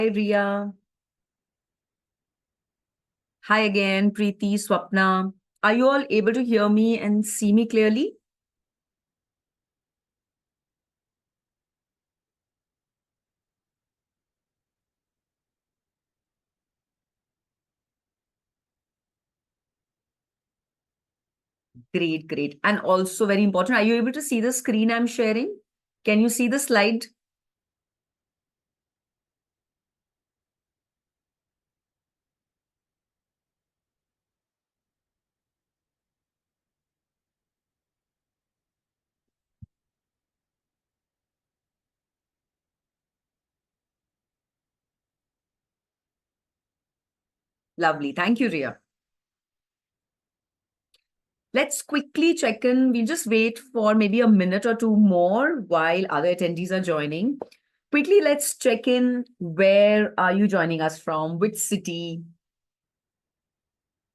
Hi, Ria. Hi again, Preeti, Swapna. Are you all able to hear me and see me clearly? Great, great. And also very important, are you able to see the screen I'm sharing? Can you see the slide? Lovely. Thank you, Ria. Let's quickly check in. We'll just wait for maybe a minute or two more while other attendees are joining. Quickly, let's check in. Where are you joining us from? Which city?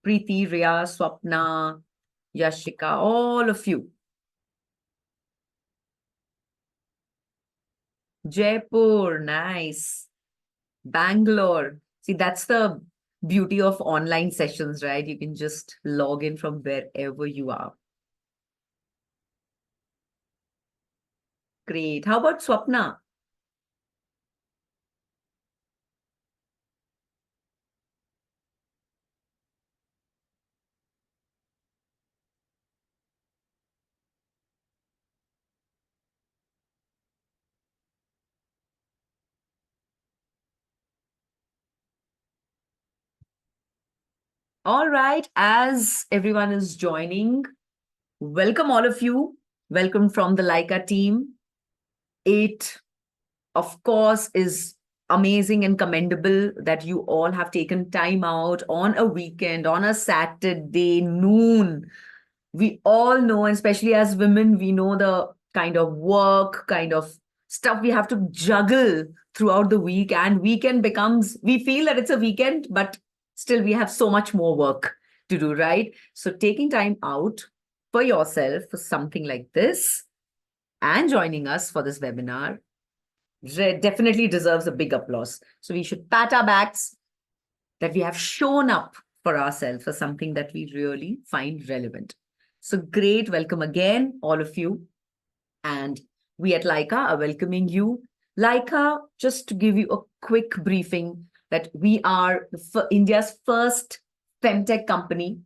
Preeti, Ria, Swapna, Yashika, all of you. Jaipur, nice. Bangalore. See, that's the beauty of online sessions, right? You can just log in from wherever you are. Great. How about Swapna? All right. As everyone is joining, welcome all of you. Welcome from the Laiqa team. It, of course, is amazing and commendable that you all have taken time out on a weekend, on a Saturday noon. We all know, and especially as women, we know the kind of work, kind of stuff we have to juggle throughout the week. And weekend becomes, we feel that it's a weekend, but still we have so much more work to do, right? So taking time out for yourself for something like this and joining us for this webinar definitely deserves a big applause. So we should pat our backs that we have shown up for ourselves for something that we really find relevant. So great. Welcome again, all of you. And we at Laiqa are welcoming you. Laiqa, just to give you a quick briefing, that we are India's first femtech company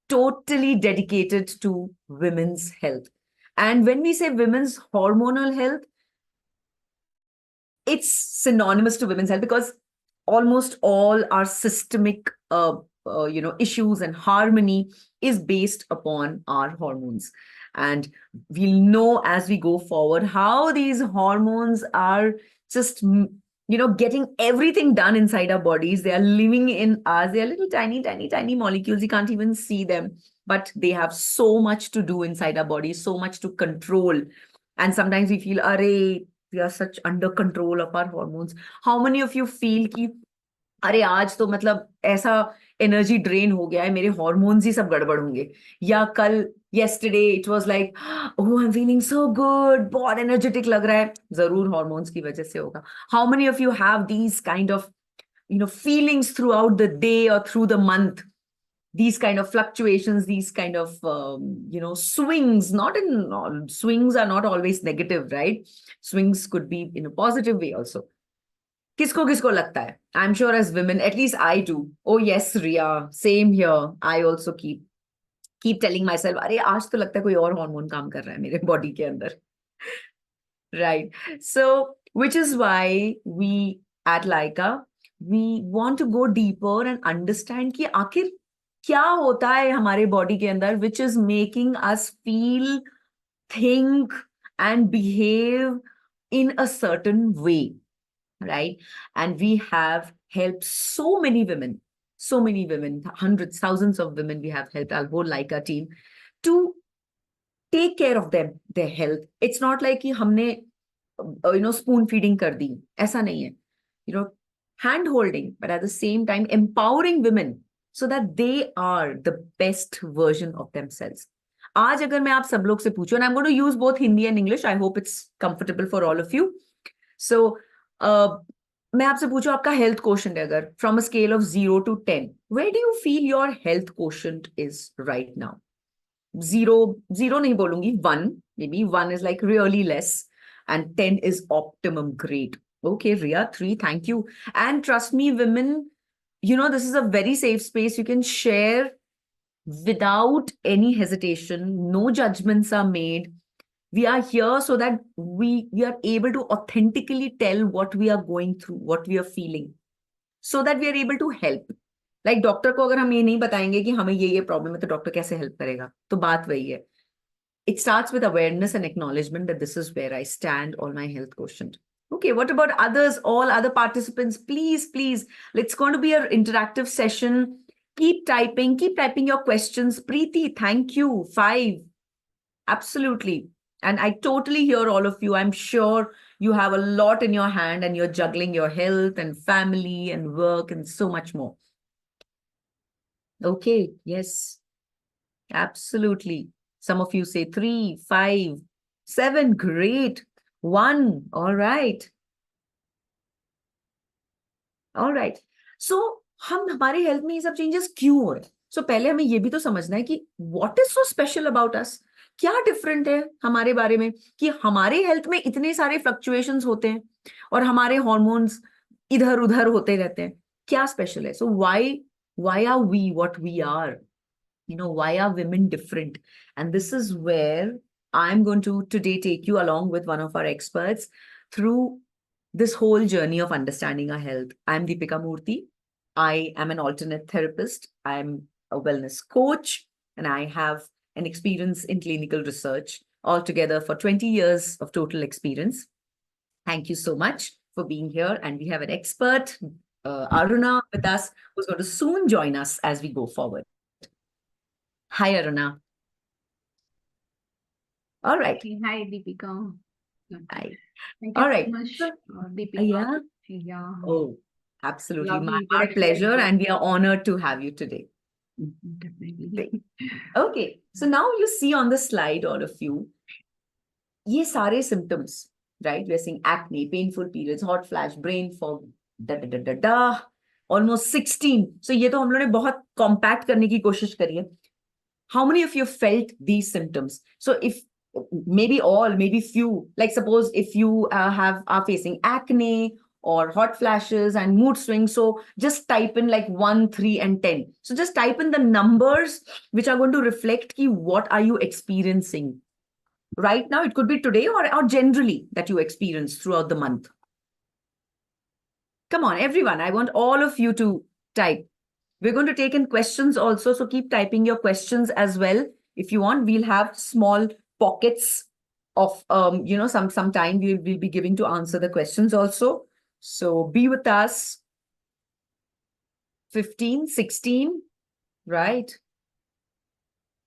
totally dedicated to women's health. And when we say women's hormonal health, it's synonymous to women's health because almost all our systemic issues and harmony is based upon our hormones. And we'll know as we go forward how these hormones are just getting everything done inside our bodies. They are living in us. They are little tiny, tiny, tiny molecules. You can't even see them, but they have so much to do inside our bodies, so much to control. And sometimes we feel, array, we are such under control of our hormones. How many of you feel कि अरे आज तो मतलब ऐसा energy drain हो गया है, मेरे हॉर्मोन्स ही सब गड़बड़ होंगे, या कल yesterday it was like, oh, I'm feeling so good, बहुत एनर्जेटिक लग रहा है, जरूर हॉर्मोन्स की वजह से होगा. How many of you have these kind of feelings throughout the day or through the month? These kind of fluctuations, these kind of swings. Not in swings are not always negative, right? Swings could be in a positive way also. किसको किसको लगता है? I'm sure as women, at least I do. Oh yes, Ria, same here. I also keep telling myself, अरे आज तो लगता है कोई और हार्मोन काम कर रहा है मेरे बॉडी के अंदर. Right. So, which is why we at Laika, we want to go deeper and understand कि आखिर क्या होता है हमारे बॉडी के अंदर, which is making us feel, think and behave in a certain way, right? And we have helped so many women, hundreds, thousands of women we have helped, our whole Laika team, to take care of them, their health. It's not like कि हमने spoon feeding कर दी, ऐसा नहीं है. Hand holding, but at the same time empowering women so that they are the best version of themselves. आज अगर मैं आप सब लोग से पूछूं, and I'm going to use both Hindi and English, I hope it's comfortable for all of you. So मैं आपसे पूछूं आपका हेल्थ क्वोशंट है अगर from a scale of 0 to 10, where do you feel your health quotient is right now? Zero, zero नहीं बोलूंगी, 1, maybe 1 is like really less and 10 is optimum great. Okay, Ria, 3, thank you. And trust me, women, this is a very safe space. You can share without any hesitation. No judgments are made. We are here so that we are able to authentically tell what we are going through, what we are feeling, so that we are able to help. Like doctor को अगर हम ये नहीं बताएंगे कि हमें ये problem है, तो डॉक्टर कैसे हेल्प करेगा? तो बात वही है. It starts with awareness and acknowledgement that this is where I stand on my health quotient. Okay, what about others, all other participants? Please, please, it's going to be an interactive session. Keep typing your questions. Preeti, thank you. 5. Absolutely. And I totally hear all of you. I'm sure you have a lot in your hand and you're juggling your health and family and work and so much more. Okay, yes, absolutely. Some of you say 3, 5, 7. Great. 1. All right. All right. So हम हमारे health में ये सब changes क्यों हो रहे हैं? सो पहले हमें ये भी तो समझना है कि what is so special about us. क्या डिफरेंट है हमारे बारे में कि हमारे हेल्थ में इतने सारे फ्लक्चुएशंस होते हैं और हमारे हॉर्मोन्स इधर उधर होते रहते हैं? क्या स्पेशल है? So why are we what we are? Why are women different? And this is where I'm going to today take you along with one of our experts through this whole journey of understanding our health. I'm Deepika Murthy. I am an alternate therapist. I'm a wellness coach, and I have an experience in clinical research altogether for 20 years of total experience. Thank you so much for being here. And we have an expert, Aruna, with us, who's going to soon join us as we go forward. Hi, Aruna. All right. Hi, Deepika. Hi. Thank you All so right. much, Deepika. Yeah. Yeah. Oh, absolutely. Lovely Our introduction. pleasure, and we are honored to have you today. Definitely. Great. Okay. So now you see on the slide, all of you, ये सारे symptoms, right? We are seeing acne, painful periods, hot flash, brain fog, da da da da da, almost 16. So ये तो हम लोगों ने बहुत compact करने की कोशिश करी है. How many of you felt these symptoms? So if maybe all, maybe few, like suppose if you are facing acne or hot flashes and mood swings, so just type in like 1, 3, and 10. So just type in the numbers which are going to reflect ki what are you experiencing right now. It could be today or generally that you experience throughout the month. Come on, everyone. I want all of you to type. We're going to take in questions also, so keep typing your questions as well. If you want, we'll have small pockets of, some time we'll be giving to answer the questions also. So be with us. 15, 16, right?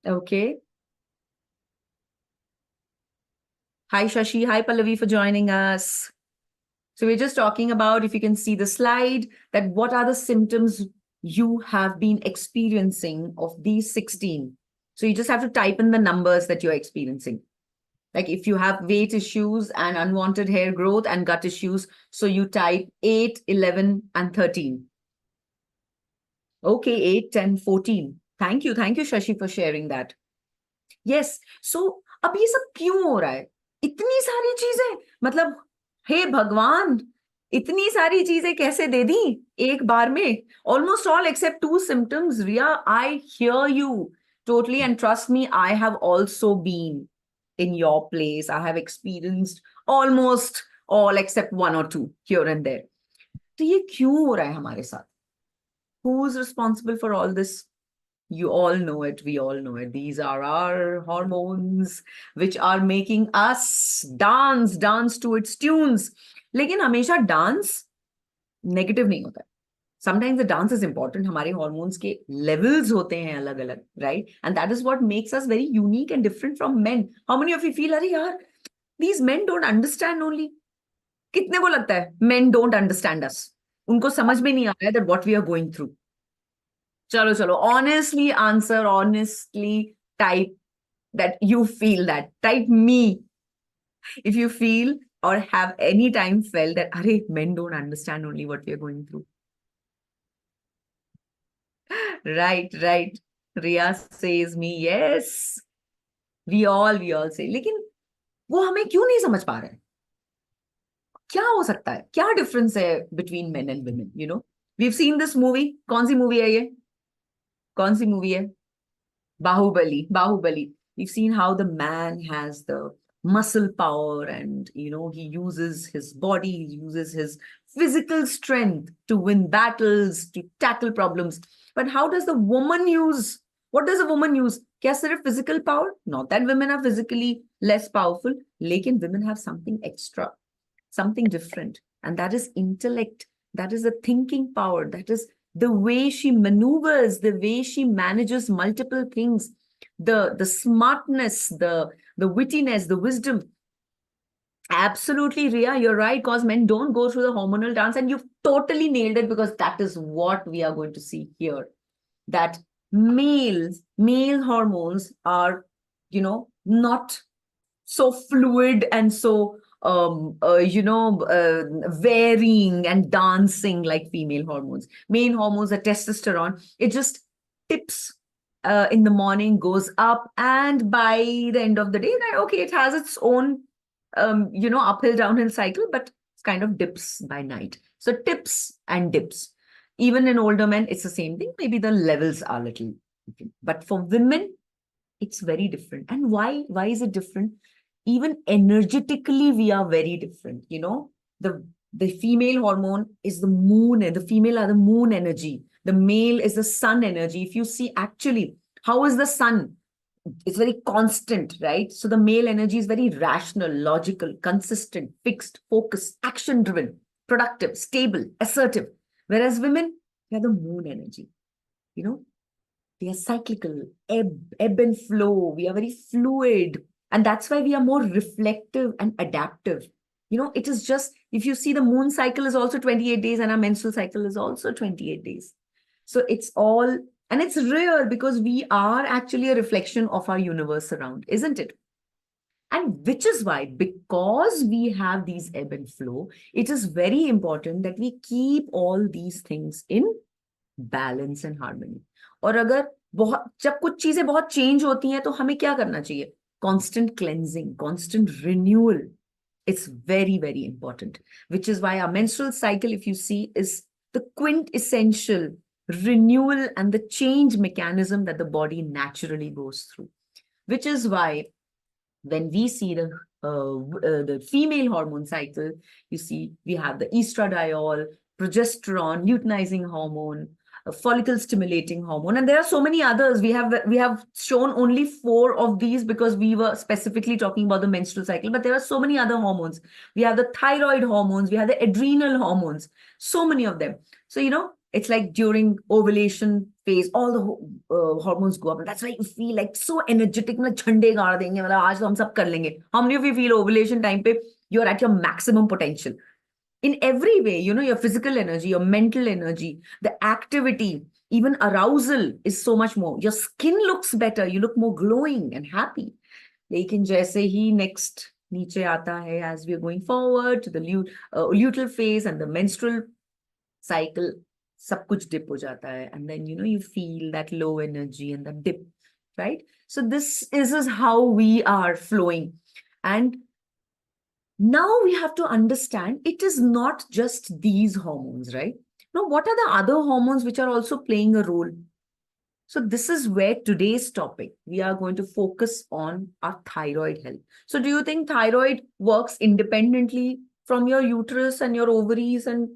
Okay. Hi, Shashi. Hi, Pallavi, for joining us. So we're just talking about, if you can see the slide, that what are the symptoms you have been experiencing of these 16. So you just have to type in the numbers that you're experiencing. Like if you have weight issues and unwanted hair growth and gut issues, so you type 8, 11, and 13. Okay, 8, 10, 14. Thank you, Shashi, for sharing that. Yes, so अब ये सब क्यों हो रहा है? इतनी सारी चीजें, मतलब हे भगवान, इतनी सारी चीजें कैसे दे दी एक बार में? Almost all except 2 symptoms. Ria, I hear you totally, and trust me, I have also been in your place. I have experienced almost all except 1 or 2 here and there. तो ये क्यों हो रहा है हमारे साथ? Who is responsible for all this? You all know it. We all know it. These are our hormones which are making us dance to its tunes. लेकिन हमेशा dance negative नहीं होता है. Sometimes the dance is important. हमारे hormones के levels होते हैं अलग अलग, right? And that is what makes us very unique and different from men. How many of you feel, अरे यार, these men don't understand only? कितने को लगता है men don't understand us? उनको समझ में नहीं आ रहा है that what we are going through. चलो, honestly answer, honestly type that you feel that. Type me if you feel or have any time felt that, Arey, men don't understand only what we are going through? Right, right. Riya says me, yes. We all say. लेकिन वो हमें क्यों नहीं समझ पा रहे हैं? क्या हो सकता है? क्या डिफरेंस है between men and women? You know, we've seen this movie. कौन सी मूवी है ये? कौन सी मूवी है? Bahubali, Bahubali. We've seen how the man has the muscle power and, he uses his body, he uses his physical strength to win battles, to tackle problems. But how does the woman use? What does a woman use? क्या सिर्फ physical power? Not that women are physically less powerful, लेकिन women have something extra, something different. And that is intellect. That is the thinking power. That is the way she maneuvers, the way she manages multiple things, the smartness, the wittiness, the wisdom. Absolutely, Ria, you're right, because men don't go through the hormonal dance, and you've totally nailed it, because that is what we are going to see here. That male hormones are, not so fluid and so varying and dancing like female hormones. Male hormones, the testosterone, it just tips in the morning, goes up, and by the end of the day, okay, it has its own uphill downhill cycle, but it kind of dips by night. So tips and dips. Even in older men, it's the same thing. Maybe the levels are little different. But for women, it's very different. And why is it different? Even energetically, we are very different. The female hormone is the moon, the female are the moon energy. The male is the sun energy. If you see, actually, how is the sun? It's very constant, right? So the male energy is very rational, logical, consistent, fixed, focused, action driven, productive, stable, assertive. Whereas women, they are the moon energy. We are cyclical, ebb and flow. We are very fluid. And that's why we are more reflective and adaptive. It is just, if you see, the moon cycle is also 28 days and our menstrual cycle is also 28 days. So it's all, and it's rare because we are actually a reflection of our universe around, isn't it? And which is why, because we have these ebb and flow, it is very important that we keep all these things in balance and harmony. और अगर जब कुछ चीजें बहुत change होती हैं तो हमें क्या करना चाहिए? Constant cleansing, constant renewal. It's very, very important, which is why our menstrual cycle, if you see, is the quintessential renewal and the change mechanism that the body naturally goes through. Which is why when we see the female hormone cycle, you see we have the estradiol, progesterone, luteinizing hormone, follicle stimulating hormone, and there are so many others. We have shown only 4 of these because we were specifically talking about the menstrual cycle, but there are so many other hormones. We have the thyroid hormones, we have the adrenal hormones, so many of them. So it's like during ovulation phase, all the hormones go up, and that's why you feel like so energetic. झंडे गाड़ देंगे, मतलब आज तो हम सब कर लेंगे. How many of you feel ovulation time पे you're at your maximum potential? In every way, your physical energy, your mental energy, the activity, even arousal is so much more. Your skin looks better, you look more glowing and happy. लेकिन जैसे ही next नीचे आता है, as we are going forward to the luteal phase and the menstrual cycle, सब कुछ dip हो जाता है, and then you feel that low energy and the dip, right? So this is how we are flowing. And now we have to understand it is not just these hormones, right? Now, what are the other hormones which are also playing a role? So this is where today's topic, we are going to focus on our thyroid health. So do you think thyroid works independently from your uterus and your ovaries and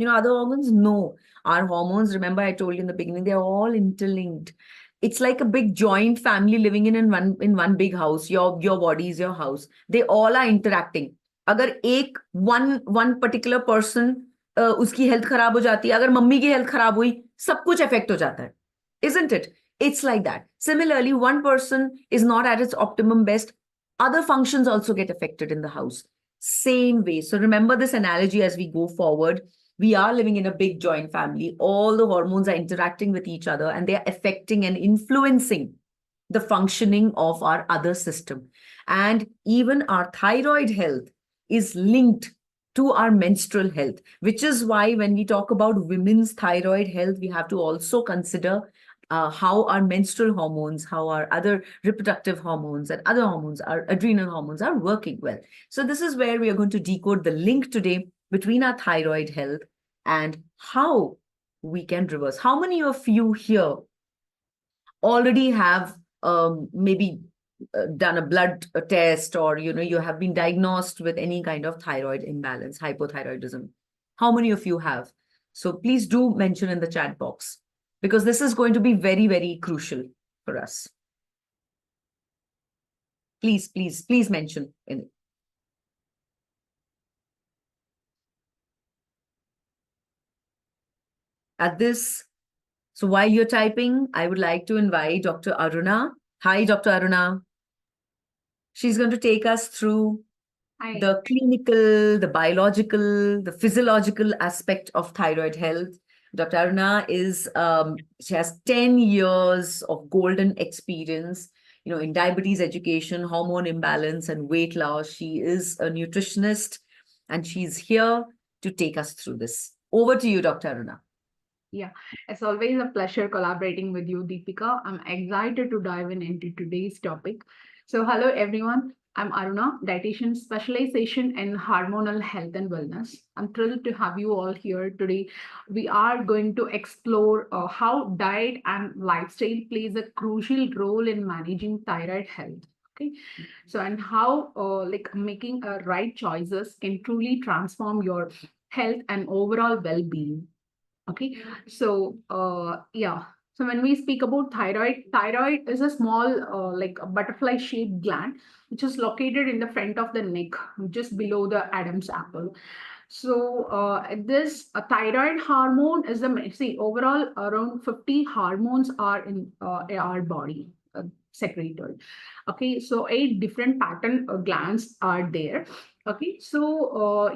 other organs? No. Our hormones, remember I told you in the beginning, they're all interlinked. It's like a big joint family living in one big house. Your body is your house. They all are interacting. अगर एक one particular person उसकी health खराब हो जाती है, अगर mummy की health खराब हुई, सब कुछ affect हो जाता है. Isn't it? It's like that. Similarly, one person is not at its optimum best, other functions also get affected in the house. Same way. So remember this analogy as we go forward. We are living in a big joint family. All the hormones are interacting with each other and they are affecting and influencing the functioning of our other system. And even our thyroid health is linked to our menstrual health, which is why when we talk about women's thyroid health, we have to also consider how our menstrual hormones, how our other reproductive hormones and other hormones, our adrenal hormones are working well. So this is where we are going to decode the link today between our thyroid health and how we can reverse. How many of you here already have maybe done a blood test, or you have been diagnosed with any kind of thyroid imbalance, hypothyroidism? How many of you have? So please do mention in the chat box, because this is going to be very, very crucial for us. Please, please, please mention in it. At this, so while you're typing, I would like to invite Dr. Aruna. Hi, Dr. Aruna. She's going to take us through Hi. the clinical, the biological, the physiological aspect of thyroid health. Dr. Aruna she has 10 years of golden experience, in diabetes education, hormone imbalance, and weight loss. She is a nutritionist, and she's here to take us through this. Over to you, Dr. Aruna. Yeah, it's always a pleasure collaborating with you, Deepika. I'm excited to dive into today's topic. So, hello everyone. I'm Aruna, dietitian specialization in hormonal health and wellness. I'm thrilled to have you all here today. We are going to explore how diet and lifestyle plays a crucial role in managing thyroid health. Okay, so and how like making right choices can truly transform your health and overall well-being. Okay, so yeah. So when we speak about thyroid is a small like a butterfly shaped gland which is located in the front of the neck, just below the Adam's apple. So this thyroid hormone is the see overall around 50 hormones are in our body secreted. Okay, so 8 different pattern glands are there. Okay, so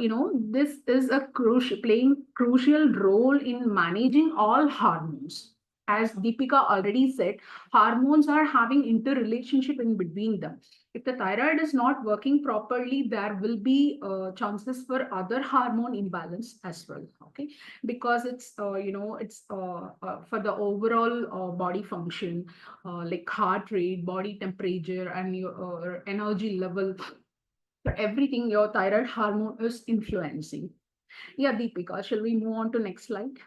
this is a crucial role in managing all hormones. As Deepika already said, hormones are having interrelationship in between them. If the thyroid is not working properly, there will be chances for other hormone imbalance as well. Okay, because it's for the overall body function, like heart rate, body temperature, and your energy level. For everything, your thyroid hormone is influencing. Yeah, Deepika, shall we move on to next slide?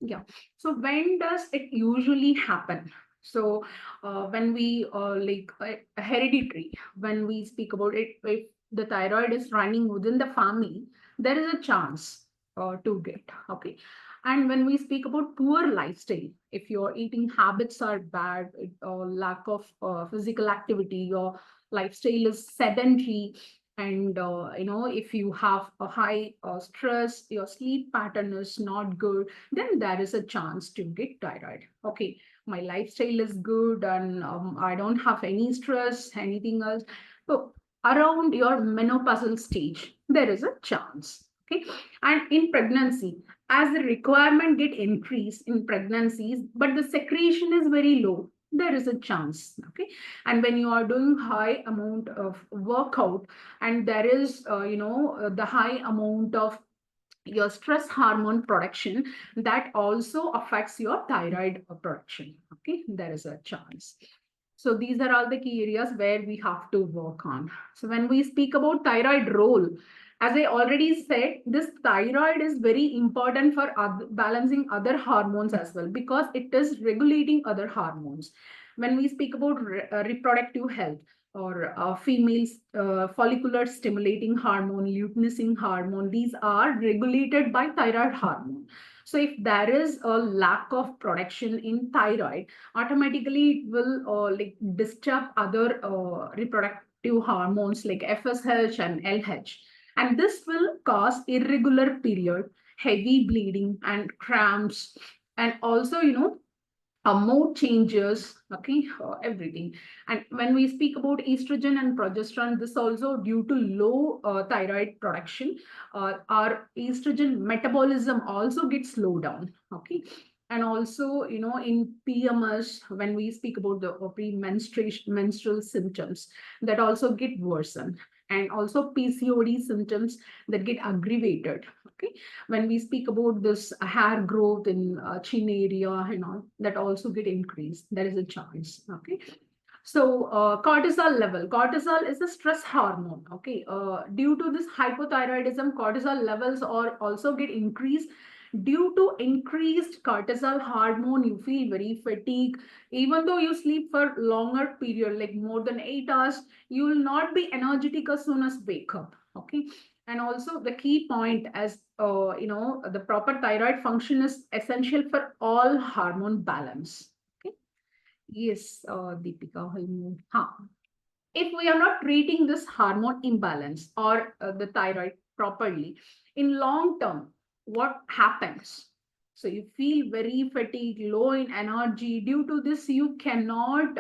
Yeah. So when does it usually happen? So when we like hereditary, when we speak about it, if the thyroid is running within the family, there is a chance to get. Okay. And when we speak about poor lifestyle, if your eating habits are bad, lack of physical activity, your lifestyle is sedentary, and if you have a high stress, your sleep pattern is not good, then there is a chance to get thyroid. Okay, my lifestyle is good and I don't have any stress, anything else. So around your menopausal stage, there is a chance. Okay, and in pregnancy, as the requirement get increased in pregnancies, but the secretion is very low, there is a chance. Okay, and when you are doing high amount of workout, and there is the high amount of your stress hormone production, that also affects your thyroid production. Okay, there is a chance. So these are all the key areas where we have to work on. So when we speak about thyroid role, as I already said, this thyroid is very important for balancing other hormones as well, because it is regulating other hormones. When we speak about reproductive health, or females follicular stimulating hormone, luteinizing hormone, these are regulated by thyroid hormone. So if there is a lack of production in thyroid, automatically it will like disturb other reproductive hormones like FSH and LH, and this will cause irregular period, heavy bleeding and cramps, and also mood changes. Okay, everything. And when we speak about estrogen and progesterone, this also due to low thyroid production, our estrogen metabolism also gets slowed down. Okay, and also in PMS, when we speak about the premenstruation menstrual symptoms, that also get worsened. and also PCOD symptoms that get aggravated. Okay, when we speak about this hair growth in chin area and all, that also get increased. There is a chance. Okay. So cortisol level. Cortisol is a stress hormone. Okay. Due to this hypothyroidism, cortisol levels are also get increased. Due to increased cortisol hormone, you feel very fatigued. Even though you sleep for longer period, like more than 8 hours, you will not be energetic as soon as wake up. Okay. And also the key point as the proper thyroid function is essential for all hormone balance. Okay. Yes, Deepika, will move. Huh. If we are not treating this hormone imbalance or the thyroid properly, in long term, what happens? So you feel very fatigued, low in energy. Due to this, you cannot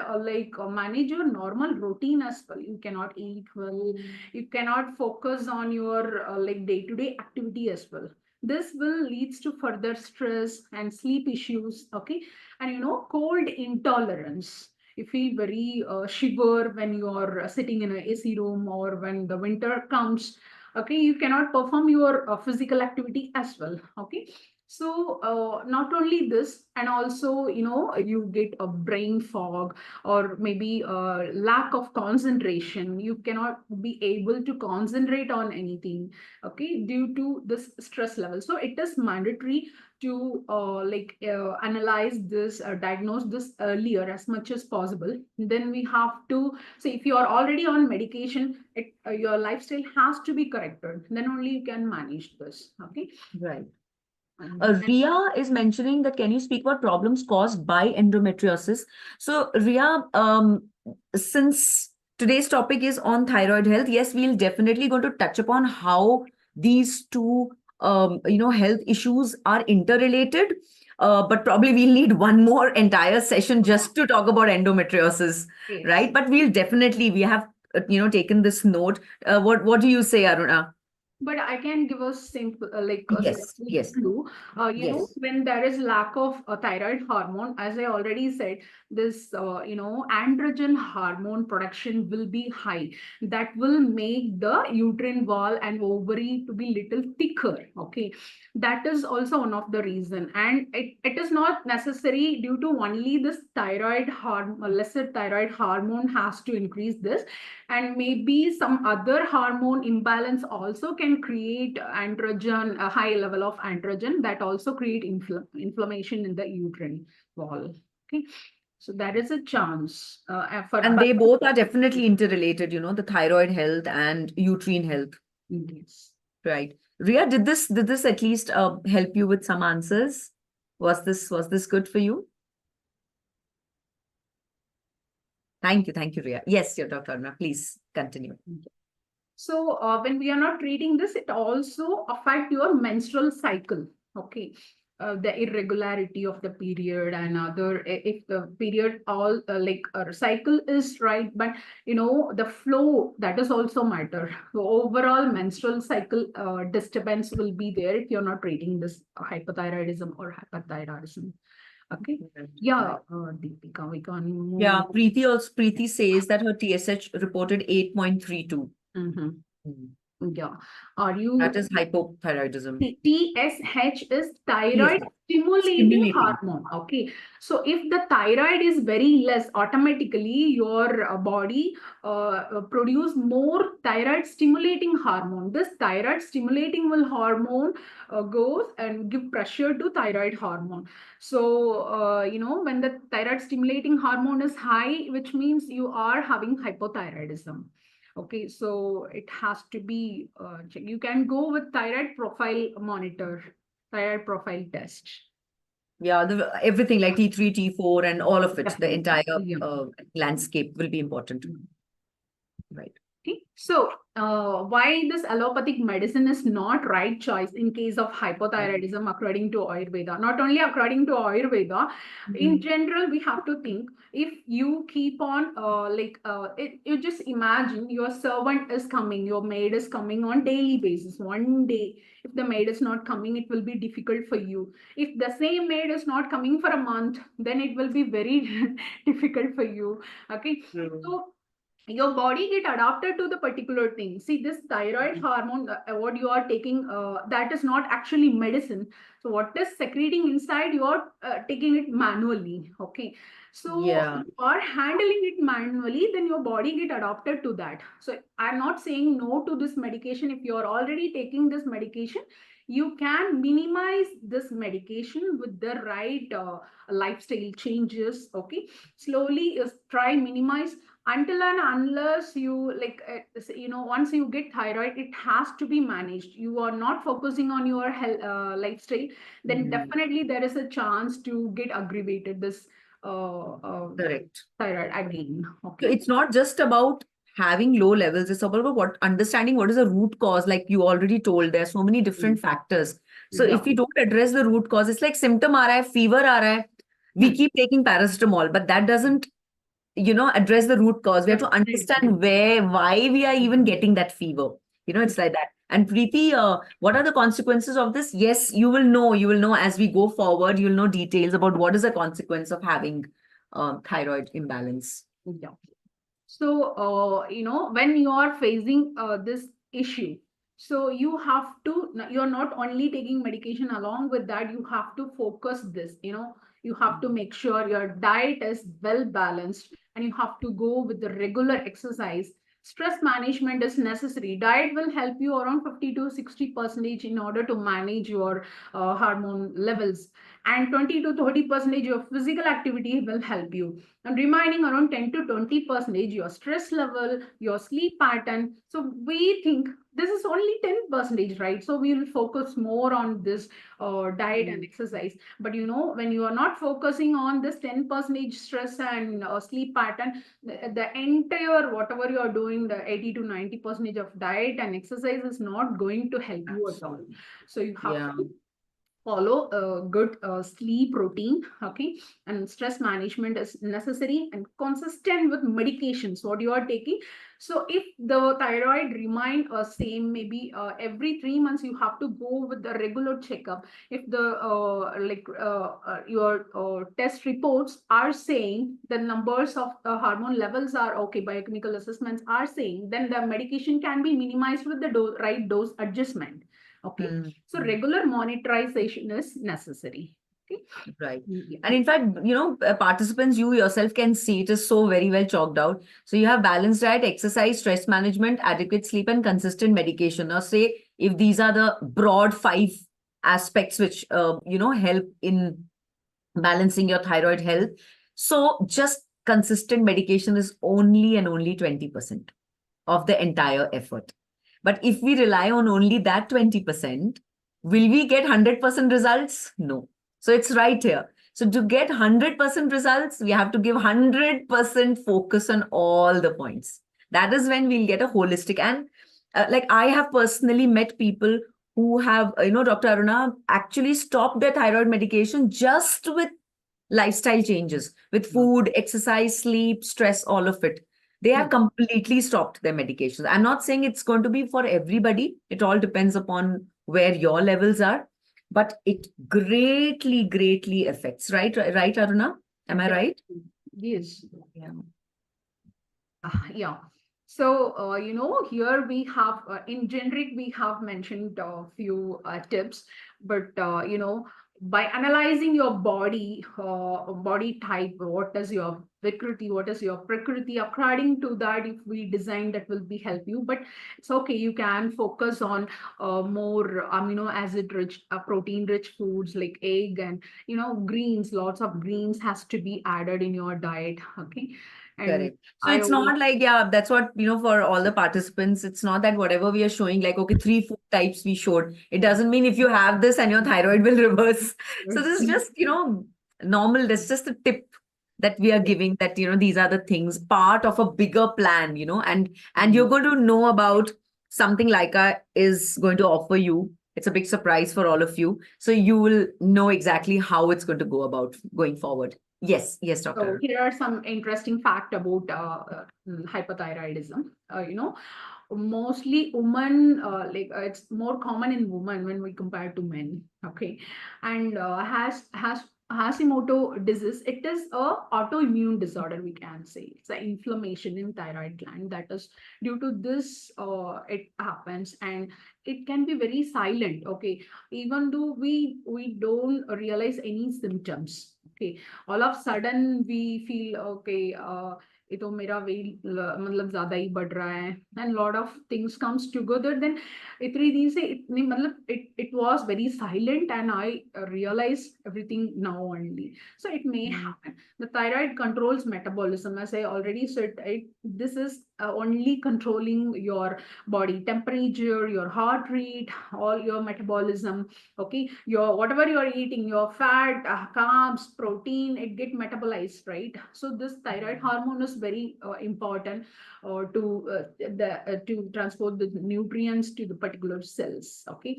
manage your normal routine as well. You cannot eat well. You cannot focus on your day-to-day activity as well. This will leads to further stress and sleep issues. Okay, and cold intolerance. You feel very shiver when you are sitting in an AC room, or when the winter comes. Okay, you cannot perform your physical activity as well. Okay, so not only this, and also you get a brain fog, or maybe a lack of concentration. You cannot be able to concentrate on anything. Okay, due to this stress level. So it is mandatory to analyze this, diagnose this earlier as much as possible. Then we have to say, if you are already on medication, your lifestyle has to be corrected. Then only you can manage this. Okay. Right. Ria is mentioning that, can you speak about problems caused by endometriosis? So, Ria, since today's topic is on thyroid health, yes, we'll definitely going to touch upon how these two, health issues are interrelated. But probably we'll need one more entire session just to talk about endometriosis, Yes. right? But we have, taken this note. What do you say, Aruna? But I can give a simple, Yes, yes, clue. yes. When there is lack of thyroid hormone, as I already said, this, androgen hormone production will be high. That will make the uterine wall and ovary to be little thicker. Okay, that is also one of the reason, and it is not necessary due to only this thyroid hormone. Lesser thyroid hormone has to increase this, and maybe some other hormone imbalance also can create androgen, a high level of androgen, that also create inflammation in the uterine wall. Okay, so that is a chance for. And they both are definitely interrelated, the thyroid health and uterine health. Yes. Right. Ria, did this at least help you with some answers? Was this good for you? Thank you, Ria. Yes, your Dr. Aruna, please continue. So when we are not treating this, it also affect your menstrual cycle. Okay. The irregularity of the period and other, if the period all cycle is right, but the flow, that is also matter. So overall menstrual cycle disturbance will be there if you're not treating this hypothyroidism or hyperthyroidism. Okay. Yeah, Deepika, we can move. Yeah, Preeti says that her TSH reported 8.32. Yeah. Are you? That is hypothyroidism. TSH is thyroid TSH. stimulating Stimulating. hormone. Okay. So if the thyroid is very less, automatically your body produce more thyroid stimulating hormone. This thyroid stimulating will hormone goes and give pressure to thyroid hormone. So when the thyroid stimulating hormone is high, which means you are having hypothyroidism. Okay, so it has to be, you can go with thyroid profile monitor, thyroid profile test. Yeah, everything like T3, T4, and all of it, Definitely. the entire Yeah. landscape will be important. Right. Okay. So why this allopathic medicine is not right choice in case of hypothyroidism according to Ayurveda? Not only according to Ayurveda, in general, we have to think, if you keep on you just imagine your servant is coming, your maid is coming on daily basis. One day, if the maid is not coming, it will be difficult for you. If the same maid is not coming for a month, then it will be very difficult for you. Okay. So your body get adapted to the particular thing. See, this thyroid hormone, what you are taking, that is not actually medicine. So what is secreting inside, you are taking it manually. Okay. So Yeah, you are handling it manually, then your body get adapted to that. So I'm not saying no to this medication. If you are already taking this medication, you can minimize this medication with the right lifestyle changes. Okay. Slowly try minimize, until and unless you like once you get thyroid, it has to be managed. You are not focusing on your health, lifestyle, then mm, definitely there is a chance to get aggravated this uh, uh, correct. thyroid again. So Okay. it's not just about having low levels, it's about what understanding what is the root cause. Like you already told, there are so many different factors. So Yeah. if we don't address the root cause, it's like symptom aa raha hai, fever aa raha hai, we Hmm. keep taking paracetamol, but that doesn't, address the root cause. We have to Definitely. understand why we are even getting that fever. It's like that. And Preeti, what are the consequences of this? Yes, you will know as we go forward, you'll know details about what is the consequence of having thyroid imbalance. Yeah. So, when you are facing this issue, so you have to, you're not only taking medication, along with that, you have to focus this, you have to make sure your diet is well balanced, and you have to go with the regular exercise. Stress management is necessary. Diet will help you around 50 to 60% in order to manage your hormone levels, and 20 to 30% of physical activity will help you, and remaining around 10 to 20% your stress level, your sleep pattern. So we think this is only 10%, right? So we will focus more on this diet and Mm. exercise. But when you are not focusing on this 10% stress and sleep pattern, the entire whatever you are doing, the 80 to 90% of diet and exercise is not going to help you at all. So you have Yeah, to follow a good sleep routine. Okay. And stress management is necessary, and consistent with medications what you are taking. So if the thyroid remain same, maybe every 3 months you have to go with the regular checkup. If the your test reports are saying the numbers of hormone levels are okay, biochemical assessments are saying, then the medication can be minimized with the right dose adjustment. Okay. mm, So mm, regular monitorization is necessary. Okay. right. Yeah. And in fact, participants, you yourself can see it is so very well chalked out. So you have balanced diet, exercise, stress management, adequate sleep, and consistent medication. Now, say if these are the broad five aspects which help in balancing your thyroid health. So just consistent medication is only and only 20% of the entire effort. But if we rely on only that 20%, will we get 100% results? No. So it's right here. So to get 100% results, we have to give 100% focus on all the points. That is when we'll get a holistic. And like I have personally met people who have, Dr. Aruna actually stopped their thyroid medication just with lifestyle changes, with food, exercise, sleep, stress, all of it. They have completely stopped their medications. I'm not saying it's going to be for everybody. It all depends upon where your levels are, but it greatly, greatly affects, right? Right, Aruna? Am I right? Yes. Yeah. Yeah. So, here we have, in generic, we have mentioned a few tips, but, by analyzing your body type, what is your Vikriti, what is your Prakriti, according to that, if we design, that will be help you. But it's okay, you can focus on more amino acid rich, protein rich foods like egg and, greens, lots of greens has to be added in your diet. Okay. And Correct. So I it's always, not like, yeah, that's what, for all the participants, it's not that whatever we are showing, like, okay, three food types we showed. It doesn't mean if you have this and your thyroid will reverse. So this is just, normal. That's just a tip that we are giving that, these are the things, part of a bigger plan, and you're going to know about something Laiqa is going to offer you. It's a big surprise for all of you. So you will know exactly how it's going to go about going forward. Yes, yes, so doctor. here are some interesting fact about hypothyroidism. Mostly women, it's more common in women when we compare to men. Okay. And has Hashimoto disease, it is a autoimmune disorder, we can say. It's an inflammation in thyroid gland that is due to this, it happens, and it can be very silent, okay? Even though we don't realize any symptoms, okay? All of a sudden we feel, okay, ये तो मेरा wait मतलब ज्यादा ही बढ़ रहा है, and lot of things comes together, then इतनी दिन से इतनी मतलब it was very silent, and I realized everything now only. So it may happen. The thyroid controls metabolism, as I already said. This is only controlling your body temperature, your heart rate, all your metabolism. Okay, your whatever you are eating, your fat, carbs, protein, it get metabolized, right? So this thyroid hormone is very important to transport the nutrients to the particular cells. Okay,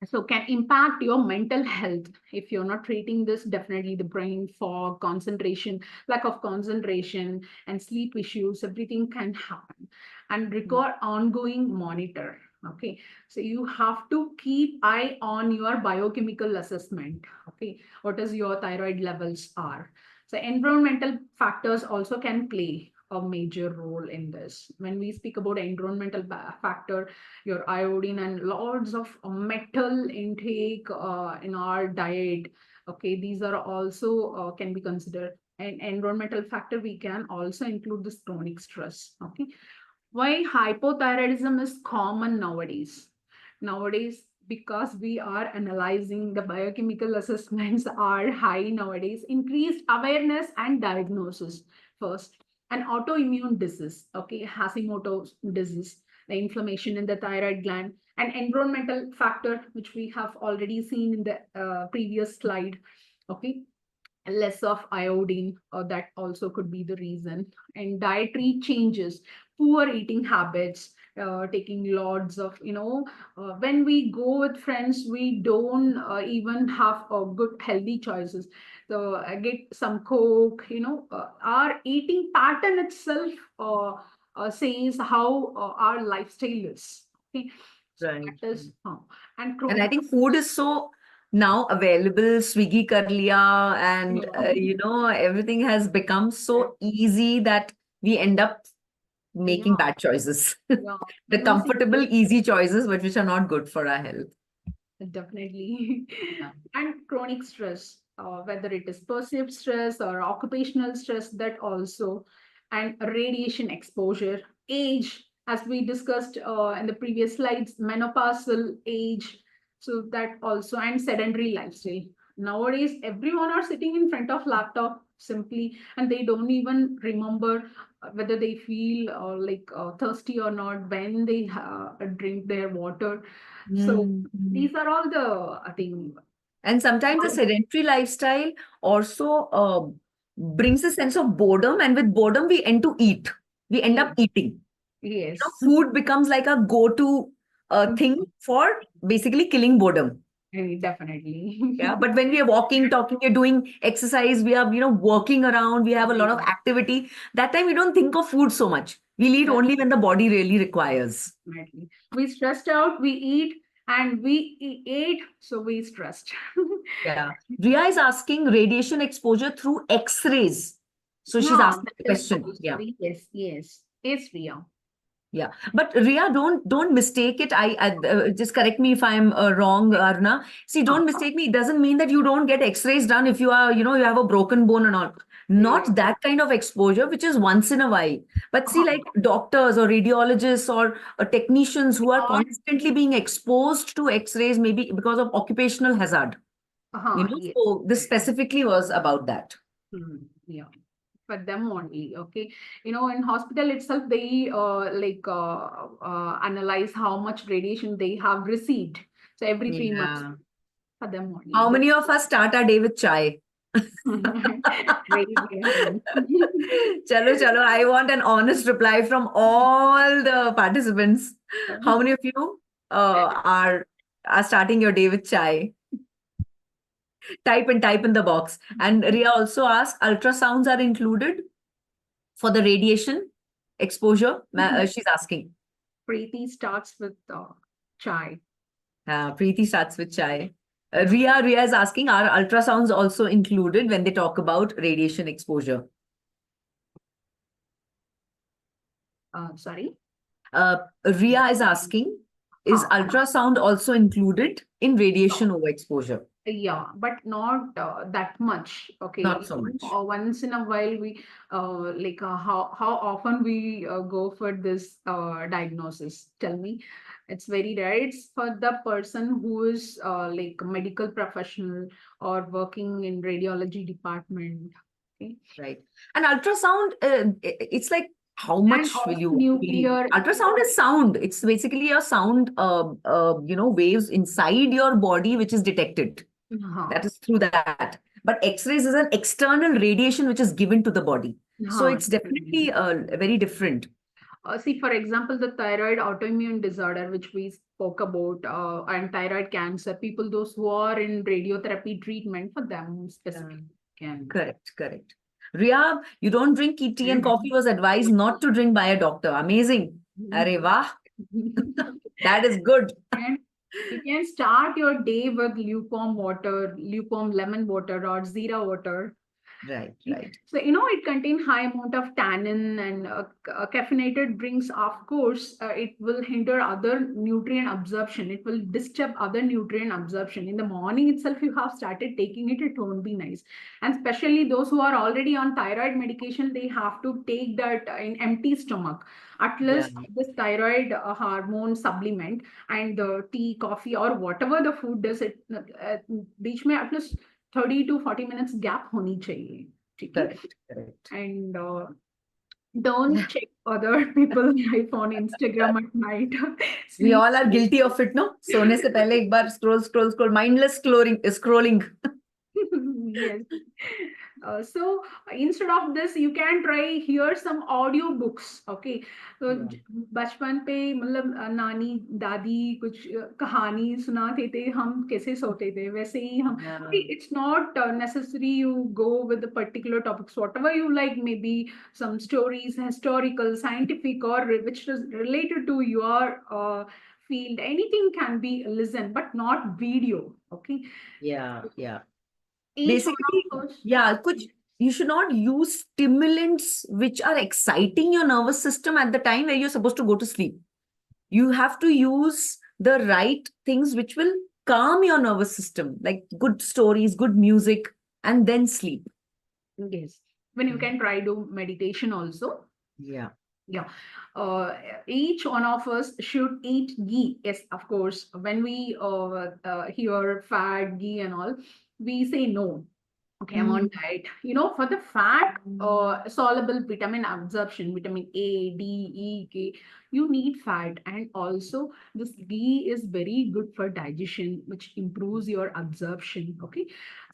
so can impact your mental health if you're not treating this. Definitely the brain fog, concentration, lack of concentration, and sleep issues, everything can happen. And record ongoing monitor. Okay, so you have to keep eye on your biochemical assessment. Okay, what is your thyroid levels are. So environmental factors also can play a major role in this. When we speak about environmental factor, your iodine and lots of metal intake in our diet, okay, these are also can be considered an environmental factor. We can also include this chronic stress. Okay, why hypothyroidism is common nowadays, because we are analyzing the biochemical assessments are high nowadays. Increased awareness and diagnosis first. An autoimmune disease, okay, Hashimoto's disease, the inflammation in the thyroid gland, an environmental factor which we have already seen in the previous slide, okay, less of iodine, or that also could be the reason. And dietary changes, poor eating habits, taking lots of, when we go with friends, we don't even have good healthy choices. So I get some coke, our eating pattern itself says how our lifestyle is. Okay, so Right. that is and And I chronic. think food is so now available. Swiggy kar liya, and Yeah. everything has become so easy that we end up making Yeah, bad choices. yeah. The Using comfortable, easy choices, but which are not good for our health. definitely. Yeah. And chronic stress, whether it is perceived stress or occupational stress, that also. And radiation exposure, age, as we discussed in the previous slides, menopausal age, so that also. And sedentary lifestyle. Nowadays everyone are sitting in front of laptop simply, and they don't even remember whether they feel thirsty or not when they drink their water. So Mm, mm. these are all the, I think. And sometimes the sedentary lifestyle also brings a sense of boredom, and with boredom, we end to eat. We end up Yes, eating. yes. Food becomes like a go-to thing for basically killing boredom. Definitely. Yeah, but when we are walking, talking, we're doing exercise, we are, working around, we have a lot of Yes, activity. That time we don't think of food so much. We eat only when the body really requires. definitely. We stressed out, we eat, and we ate, so we stressed. Yeah. Ria is asking radiation exposure through X-rays. So she's Yeah, asking that a is question. also, Yeah. yes, yes. It's real. Yeah, but Ria, don't mistake it. Just correct me if I'm wrong, Arna. See, Huh. don't mistake me. It doesn't mean that you don't get X-rays done if you are, you have a broken bone and all. Yeah. Not that kind of exposure, which is once in a while. But see, like doctors or radiologists or technicians who are Or, constantly being exposed to X-rays, maybe because of occupational hazard. yes. So this specifically was about that. Yeah. For them only, okay. In hospital itself, they analyze how much radiation they have received. So every 3 months, Yeah. for them only. How many of us start our day with chai? Very, very. Chalo, chalo. I want an honest reply from all the participants. How many of you are starting your day with chai? Type in the box. And Ria also asked, ultrasounds are included for the radiation exposure? She's asking. Preeti starts with chai. Preeti starts with chai. Ria is asking, are ultrasounds also included when they talk about radiation exposure? Sorry. Ria is asking, is Huh. ultrasound also included in radiation overexposure? Yeah, but not that much. Okay, Not so much. once in a while we like how often we go for this diagnosis? Tell me. It's very rare. It's for the person who is like a medical professional or working in radiology department. Okay, Right. And ultrasound, it's like how and much will also you feel? nuclear. Ultrasound is sound. It's basically a sound, waves inside your body, which is detected. हाँ, That is through that. But X-rays is an external radiation which is given to the body. So हाँ, it's definitely very different. See, for example, the thyroid autoimmune disorder, which we spoke about, and thyroid cancer, people, those who are in radiotherapy treatment, for them Yeah. specifically can. Correct, correct. Ria, you don't drink tea and coffee was advised not to drink by a doctor. Amazing. Arey wah. That is good. And you can start your day with lukewarm water, lukewarm lemon water, or zero water. Right, right. So, it contains high amount of tannin and caffeinated drinks. Of course, it will hinder other nutrient absorption. It will disturb other nutrient absorption. In the morning itself, you have started taking it, it won't be nice. And especially those who are already on thyroid medication, they have to take that in empty stomach. At Yeah, least this thyroid hormone supplement and the tea, coffee, or whatever the food does, it बीच में at least 30 to 40 minutes gap होनी चाहिए. ठीक है? correct, correct. And don't check other people's life on Instagram at night. We Sleep. all are guilty of it, no? सोने से पहले एक बार scroll, mindless scrolling. Yes. So instead of this, you can try hear some audio books. Okay. तो Yeah. बचपन पे मतलब नानी दादी कुछ कहानी सुनाते थे हम कैसे सोते थे वैसे ही हम Yeah. it's not necessary you go with the particular topics whatever you like maybe some stories historical scientific or which is related to your field anything can be listened but not video. Okay, Yeah, yeah. each one Basically, of us. yeah, you should not use stimulants which are exciting your nervous system at the time where you're supposed to go to sleep. You have to use the right things which will calm your nervous system, like good stories, good music, and then sleep. Yes, when you can try do meditation also. Yeah. Yeah, each one of us should eat ghee. Yes, of course. When we hear fat, ghee, and all, we say no. Okay, I'm on Mm. diet. For the fat soluble vitamin absorption, vitamin A, D, E, K, you need fat. And also, this ghee is very good for digestion, which improves your absorption. Okay,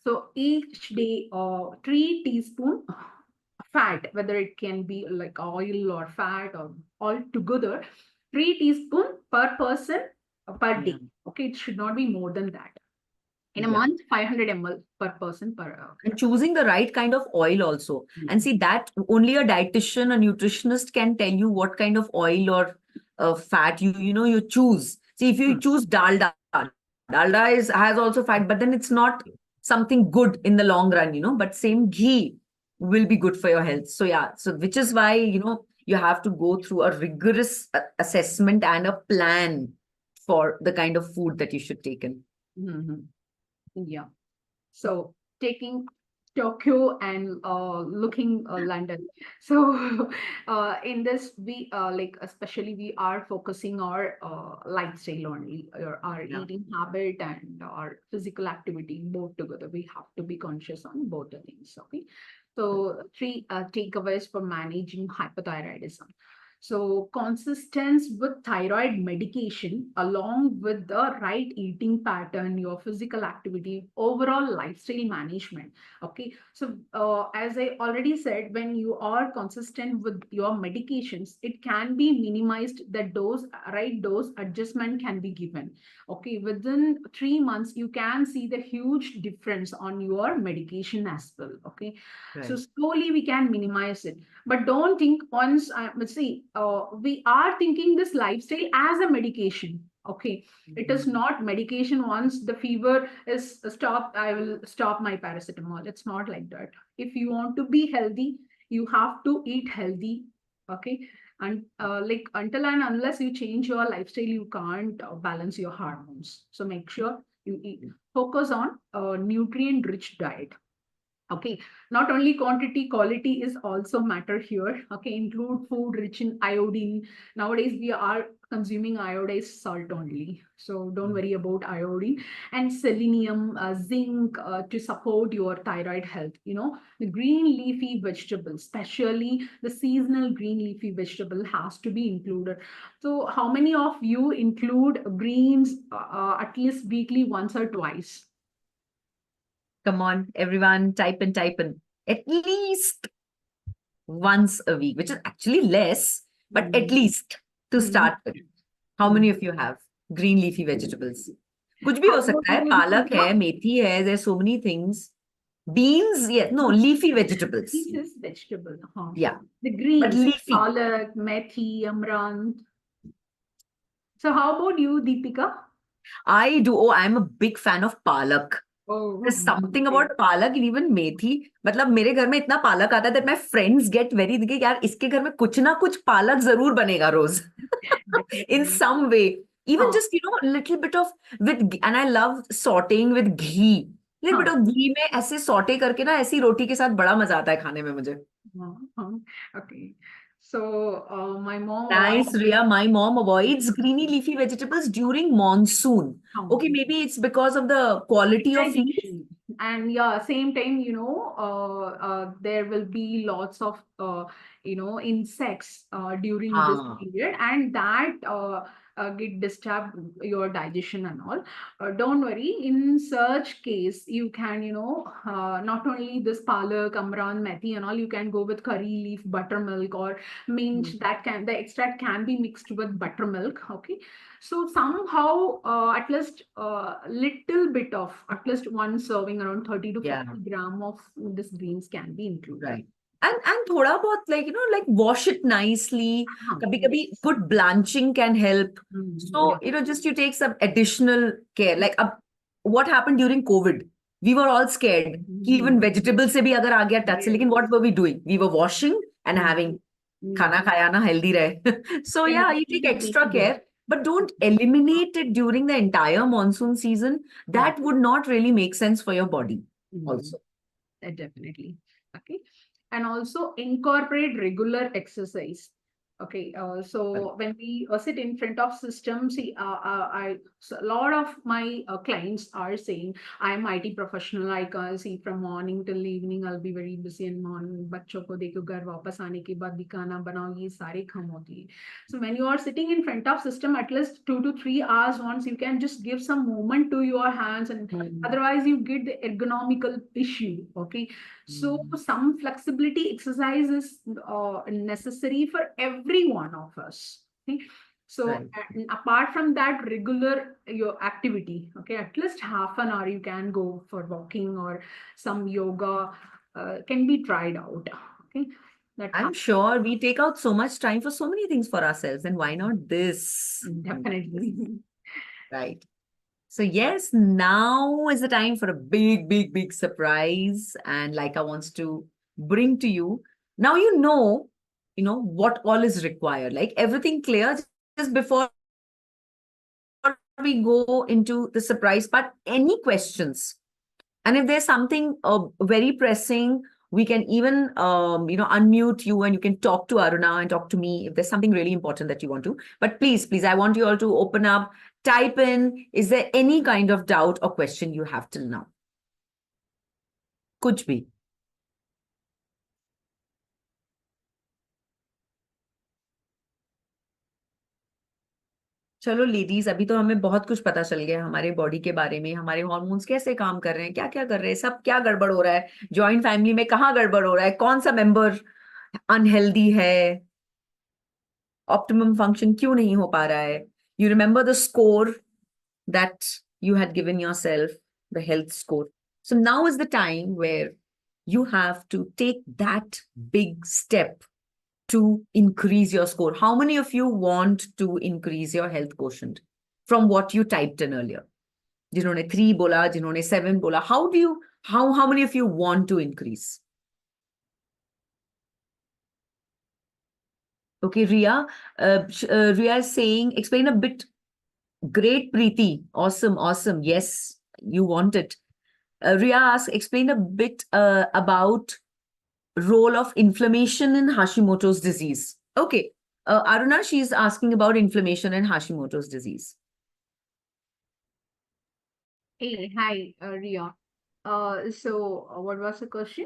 so each day, 3 teaspoon fat, whether it can be like oil or fat or all together, 3 teaspoon per person per Yeah. day. Okay, it should not be more than that. In a Yeah. month, 500 ml per person per hour. And choosing the right kind of oil also. And see that only a dietitian, a nutritionist can tell you what kind of oil or fat you choose. See, if you Hmm. choose dalda has also fat, but then it's not something good in the long run. But same ghee will be good for your health. So yeah, so which is why you have to go through a rigorous assessment and a plan for the kind of food that you should take in. Mhm. Yeah. So taking Tokyo and looking London. So in this, we like especially we are focusing our lifestyle only, our Yeah. eating habit and our physical activity both together. We have to be conscious on both the things. Okay. So three takeaways for managing hypothyroidism. So, consistence with thyroid medication, along with the right eating pattern, your physical activity, overall lifestyle management. Okay. So, as I already said, when you are consistent with your medications, it can be minimized. The dose, right dose adjustment can be given. Okay. Within 3 months, you can see the huge difference on your medication as well. Okay. So, Right. slowly we can minimize it, but don't think once see we are thinking this lifestyle as a medication. Okay, it is not medication. Once the fever is stopped, I will stop my paracetamol. It's not like that. If you want to be healthy, you have to eat healthy. Okay, and like until and unless you change your lifestyle, you can't balance your hormones. So make sure you eat. Focus on a nutrient rich diet. Okay, not only quantity, quality is also matter here. Okay, include food rich in iodine. Nowadays we are consuming iodized salt only, so don't worry about iodine. And selenium, zinc, to support your thyroid health. The green leafy vegetables, especially the seasonal green leafy vegetable, has to be included. So how many of you include greens at least weekly, once or twice? Come on, everyone, type in, type in. At least once a week, which is actually less, but at least to start with. How many of you have green leafy vegetables? कुछ भी How हो about सकता है, you, पालक है, Deepika? मेथी है, there's so many things. Beans, yeah, no, leafy vegetables. This is vegetable. Huh? Yeah, The but greens, leafy. palak, methi, amaranth. So how about you, Deepika? I do. Oh, I'm a big fan of palak. Oh, There's something about palak and even methi. मतलब मेरे घर में इतना पालक आता है that my friends get very कि यार इसके घर में कुछ ना कुछ पालक जरूर बनेगा रोज. In definitely. some way. Even Huh, just, a little bit of and I love sauteing with ghee. Little bit huh, of ghee में ऐसे सॉटे करके ना ऐसी रोटी के साथ बड़ा मजा आता है खाने में मुझे. huh. Okay. So my mom Nice, avoids. Ria. My mom avoids greeny leafy vegetables during monsoon. Okay, maybe it's because of the quality of leaf. Digestion. And yeah, same time, there will be lots of insects during this Ah, period, and that get disturb your digestion and all. Don't worry. In such case, you can, not only this palak, amaranth, methi, and all. You can go with curry leaf, buttermilk, or mint. The extract can be mixed with buttermilk. Okay, so somehow, at least little bit of at least one serving, around 30 to yeah, 40 gram of this greens can be included. right. And थोड़ा बहुत like wash it nicely. कभी कभी Yes. good blanching can help. So, Yeah. just you take some additional care. Like what happened during COVID? We were all scared. कि even vegetables से भी अगर आ गया touch से, लेकिन what were we doing? We were washing and having Yeah. खाना खाया ना healthy रहे. So And yeah, you take definitely extra good. care, but don't eliminate it during the entire monsoon season. That would not really make sense for your body also. Definitely. Okay. And also incorporate regular exercise. Okay. So when we sit in front of systems, see, so a lot of my clients are saying, I'm IT professional. I can see from morning till evening, I'll be very busy in morning. बच्चों को देखो घर वापस आने के बाद भी खाना बनाओ, ये सारे काम होती है. So when you are sitting in front of system, at least 2 to 3 hours once, you can just give some movement to your hands, and otherwise you get the ergonomical issue. Okay, so some flexibility exercise is necessary for every one of us. Okay, so Right. apart from that, regular your activity. Okay, at least half an hour you can go for walking, or some yoga can be tried out. Okay, that I'm sure we take out so much time for so many things for ourselves, and why not this? definitely. Right. So yes, now is the time for a big, big, big surprise. And Laika wants to bring to you. Now what all is required. Like everything clear just before we go into the surprise part. Any questions? And if there's something very pressing, we can even, unmute you and you can talk to Aruna and talk to me if there's something really important that you want to. But please, please, I want you all to open up, type in. Is there any kind of doubt or question you have till now? कुछ भी. चलो ladies, अभी तो हमें बहुत कुछ पता चल गया हमारे बॉडी के बारे में, हमारे हॉर्मोन्स कैसे काम कर रहे हैं, क्या क्या कर रहे हैं, सब क्या गड़बड़ हो रहा है, जॉइंट फैमिली में कहाँ गड़बड़ हो रहा है, कौन सा मेंबर अनहेल्दी है, ऑप्टिमम फंक्शन क्यों नहीं हो पा रहा है. You remember the score that you had given yourself, the health score. So now is the time where you have to take that big step to increase your score. How many of you want to increase your health quotient? from what you typed in earlier? जिन्होंने 3 बोला, जिन्होंने 7 बोला, how many of you want to increase? Okay, Ria. Ria is saying, explain a bit. Great, Preeti. Awesome, awesome. Yes, you want it. Ria asks, explain a bit about role of inflammation in Hashimoto's disease. Okay. Aruna, she's asking about inflammation in Hashimoto's disease. Hey, hi, Ria. What was the question?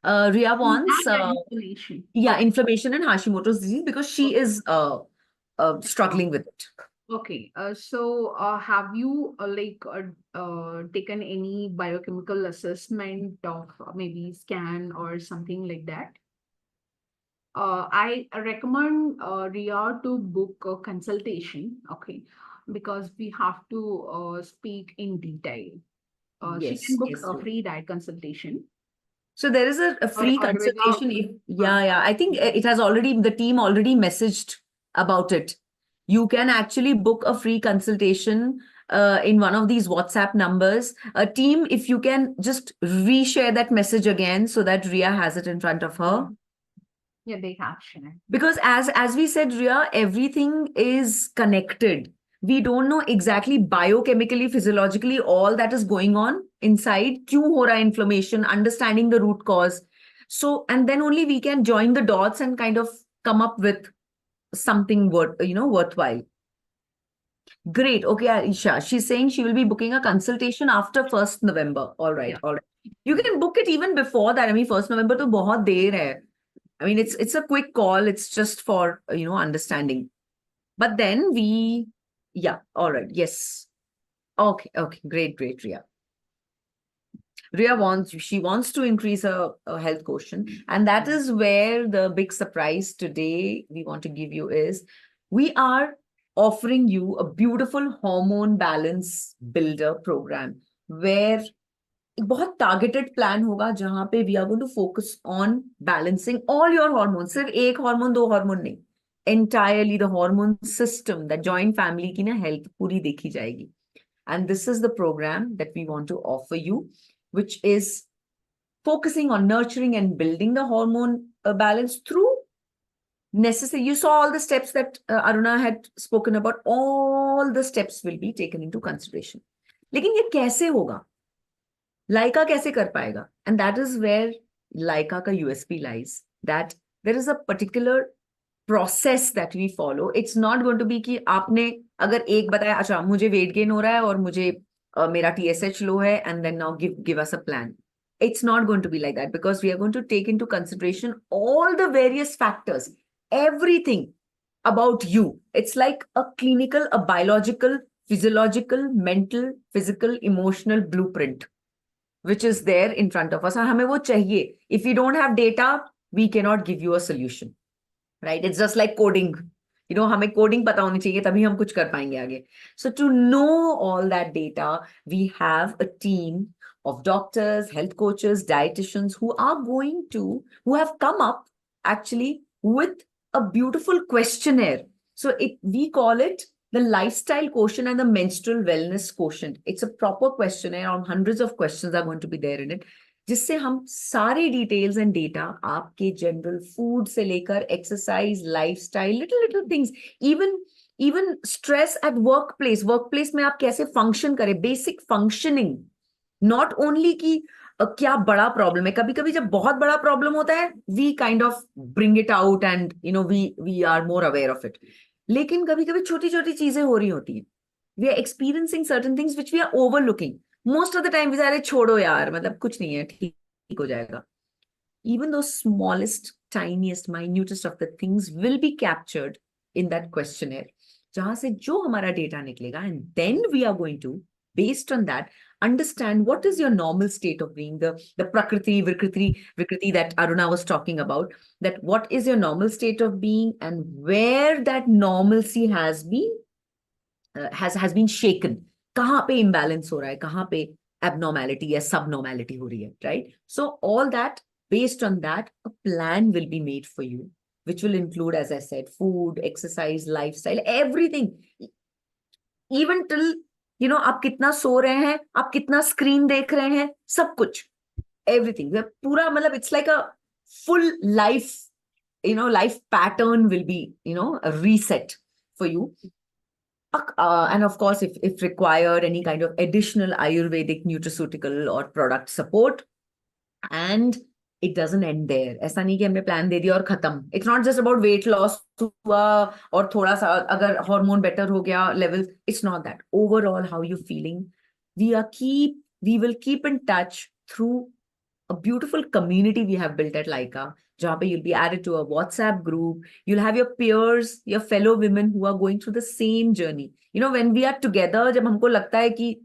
Ria wants, Inflammation. inflammation in Hashimoto's disease because she is struggling with it. Okay. Have you taken any biochemical assessment of maybe scan or something like that? I recommend Ria to book a consultation. Okay, because we have to speak in detail. She can Yes, book yes. a free diet consultation. So there is a Or free Ayurveda. consultation. I think it has already, the team already messaged about it. You can actually book a free consultation in one of these WhatsApp numbers. Team, if you can just reshare that message again so that Ria has it in front of her. Yeah, they have shared. Because as we said, Ria, everything is connected. We don't know exactly biochemically, physiologically, all that is going on inside. Kyun ho raha hai inflammation, understanding the root cause. So, and then only we can join the dots and kind of come up with something worthwhile. Great. Okay, Aisha. She's saying she will be booking a consultation after 1st November. All right. Yeah. All right. You can book it even before that. I mean, 1st November to bahut der hai. I mean, it's a quick call. It's just for, understanding. But then all right. Yes. Okay. Okay. Great. Great, Ria. She wants to increase her health quotient. And that is where the big surprise today we want to give you is we are offering you a beautiful hormone balance builder program where एक बहुत targeted plan होगा जहां पे we are going to focus on balancing all your hormones. सिर्फ एक hormone, दो hormone नहीं. Entirely the hormone system, the joint family की ना health पूरी देखी जाएगी. And this is the program that we want to offer you, which is focusing on nurturing and building the hormone balance through necessary. You saw all the steps that Aruna had spoken about. All the steps will be taken into consideration. लेकिन ये कैसे होगा? Laiqa कैसे कर पाएगा? And that is where Laiqa का USP lies. That there is a particular process that we follow. It's not going to be कि आपने अगर एक बताया अच्छा मुझे weight gain हो रहा है और मुझे मेरा TSH low है and then now give us a plan. It's not going to be like that because we are going to take into consideration all the various factors, everything about you. It's like a clinical, a biological, physiological, mental, physical, emotional blueprint which is there in front of us. और हमें वो चाहिए. If we don't have data, we cannot give you a solution. Right? It's just like coding. हमें coding पता होनी चाहिए तभी हम कुछ कर पाएंगे आगे. So to know all that data, we have a team of doctors, health coaches, dietitians who have come up actually with a beautiful questionnaire. So we call it the lifestyle quotient and the menstrual wellness quotient. It's a proper questionnaire on hundreds of questions are going to be there in it. जिससे हम सारे details and data आपके general food से लेकर exercise lifestyle little things even stress eight workplace में आप कैसे function करें बेसिक फंक्शनिंग नॉट ओनली कि क्या बड़ा प्रॉब्लम है कभी कभी जब बहुत बड़ा प्रॉब्लम होता है we kind of bring it out and we are more aware of it लेकिन कभी कभी छोटी छोटी चीजें हो रही होती हैं we are experiencing certain things which we are overlooking most of the time अरे छोड़ो यार मतलब कुछ नहीं है ठीक हो जाएगा even those smallest tiniest minutest of the things will be captured in that questionnaire जहां से जो हमारा डेटा निकलेगा and then we are going to based on that understand what is your normal state of being the vikriti that Aruna was talking about that what is your normal state of being and where that normalcy has been shaken कहाँ पे imbalance हो रहा है कहाँ पे abnormality या subnormality हो रही है right so all that based on that a plan will be made for you which will include as I said food exercise lifestyle everything even till आप कितना सो रहे हैं, आप कितना स्क्रीन देख रहे हैं, सब कुछ, everything. पूरा मतलब it's like a full life, life pattern will be, a reset for you. And of course, if required, any kind of additional Ayurvedic nutraceutical or product support. And it doesn't end there. ऐसा नहीं कि हमने plan दे दिया और खत्म. It's not just about weight loss हुआ और थोड़ा सा अगर hormone better हो गया levels. It's not that. Overall, how you feeling? We will keep in touch through a beautiful community we have built at Laiqa. जहाँ पे you'll be added to a WhatsApp group. You'll have your peers, your fellow women who are going through the same journey. When we are together, जब हमको लगता है कि,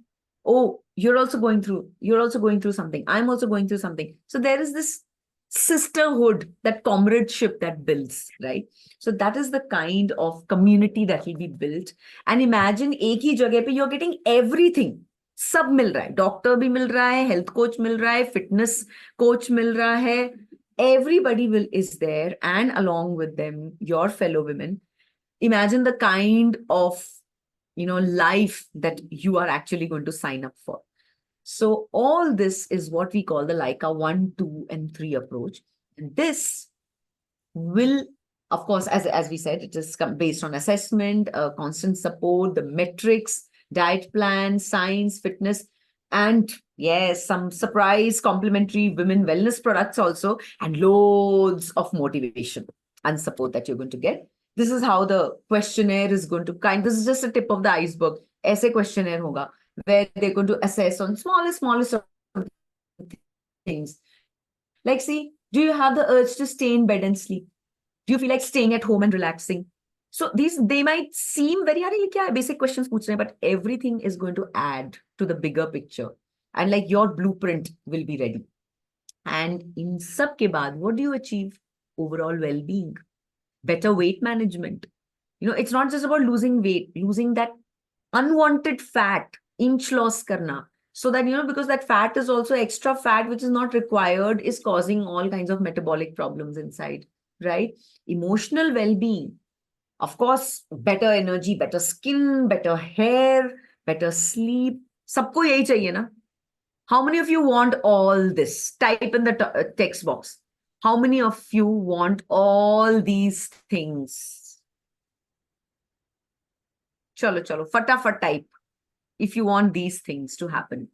oh, you're also going through something. I'm also going through something. So there is this sisterhood, that comradeship that builds, right? So that is the kind of community that will be built. And imagine एक ही जगह पे you're getting everything. सब मिल रहा है, doctor भी मिल रहा है, health coach मिल रहा है, फिटनेस कोच मिल रहा है. Everybody is there, and along with them, your fellow women. Imagine the kind of life that you are actually going to sign up for. So all this is what we call the Laiqa 1, 2, and 3 approach. And this will, of course, as we said, it is based on assessment, constant support, the metrics, diet plan, science, fitness, and yes, some surprise complimentary women wellness products also, and loads of motivation and support that you're going to get. This is how the questionnaire is going to this is just a tip of the iceberg. Aise questionnaire hoga, where they're going to assess on smallest of things. Like, see, do you have the urge to stay in bed and sleep? Do you feel like staying at home and relaxing? So they might seem very basic questions, but everything is going to add to the bigger picture. And like your blueprint will be ready. And in sab ke baad, what do you achieve? Overall well-being, better weight management. It's not just about losing weight, losing that unwanted fat, inch loss karna. So that, because that fat is also extra fat, which is not required, is causing all kinds of metabolic problems inside, right? Emotional well-being. Of course, better energy, better skin, better hair, better sleep. Sabko yahi chahiye na? How many of you want all this? Type in the text box. How many of you want all these things? Chalo, fatafat type. If you want these things to happen.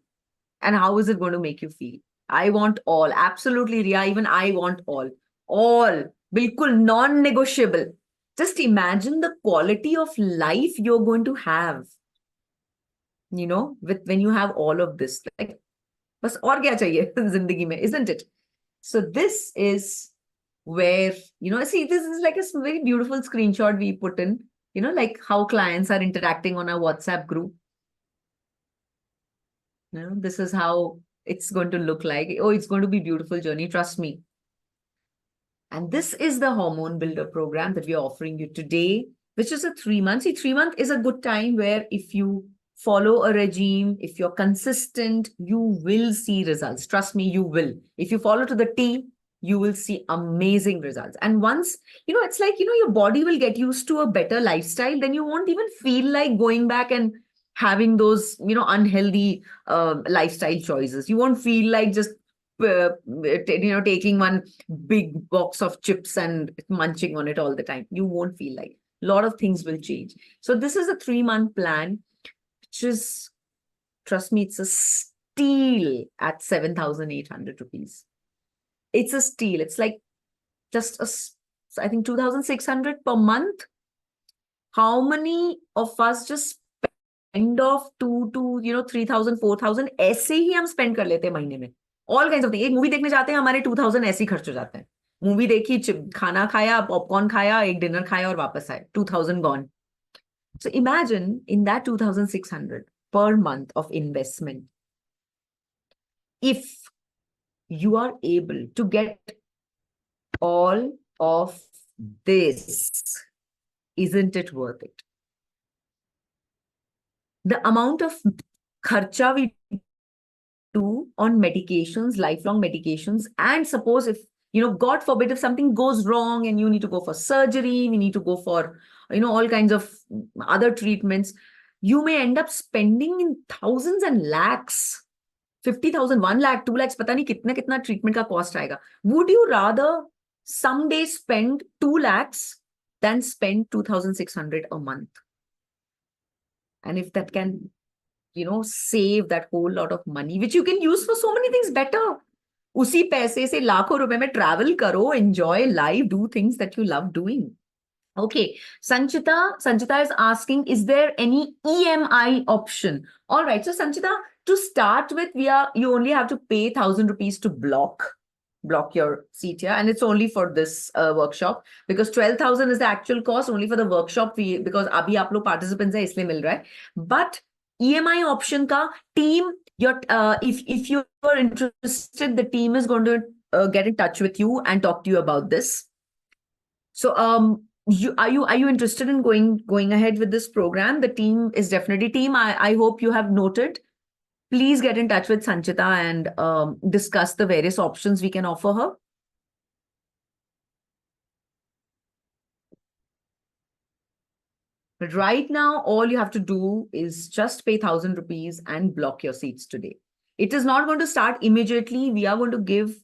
And how is it going to make you feel? I want all. Absolutely, Ria. Even I want all. All. Bilkul non-negotiable. Just imagine the quality of life you're going to have. When you have all of this. Like, bas aur kya chahiye zindagi mein, isn't it? So this is where, see, this is like a very beautiful screenshot we put in, like how clients are interacting on our WhatsApp group. This is how it's going to look like. Oh, it's going to be a beautiful journey. Trust me. And this is the Hormone Builder program that we are offering you today, which is a 3 months. See, 3 months is a good time where if you follow a regime, if you're consistent, you will see results. Trust me, you will. If you follow to the T, you will see amazing results. And once, it's like, your body will get used to a better lifestyle, then you won't even feel like going back and having those, unhealthy lifestyle choices. You won't feel like just, taking one big box of chips and munching on it all the time. You won't feel like. A lot of things will change. So this is a 3-month plan, which is, trust me, it's a steal at 7,800 rupees. It's a steal. It's like just I think 2,600 per month. How many of us just spend off 3,000, 4,000? ऐसे ही हम spend कर लेते हैं महीने में. All kinds of things. एक movie देखने जाते हैं, हमारे 2,000 ऐसे ही खर्च हो जाते हैं. मूवी देखी, खाना खाया, पॉपकॉर्न खाया, एक डिनर खाया और वापस आए. 2,000 gone. So imagine in that 2,600 per month of investment, if you are able to get all of this, isn't it worth it? The amount of kharcha we do on medications, lifelong medications, and suppose if, God forbid, if something goes wrong and you need to go for surgery, we need to go for, all kinds of other treatments, you may end up spending in thousands and lakhs. 50,000, 1 lakh, 2 lakhs, पता नहीं कितना कितना treatment का cost आएगा. Would you rather someday spend 2 lakhs than spend 2,600 a month? And if that can, save that whole lot of money, which you can use for so many things better. उसी पैसे से लाखों रुपए में travel करो, enjoy life, do things that you love doing. Okay, Sanchita is asking, is there any EMI option? All right, so Sanchita, to start with, you only have to pay 1,000 rupees to block your seat here, and it's only for this workshop, because 12,000 is the actual cost only for the workshop fee, because abhi aap log participants hai isliye mil raha hai. But EMI option ka team, if you are interested, the team is going to get in touch with you and talk to you about this. So are you interested in going ahead with this program? The team is definitely team. I hope you have noted. Please get in touch with Sanchita and discuss the various options we can offer her. But right now, all you have to do is just pay 1,000 rupees and block your seats today. It is not going to start immediately. We are going to give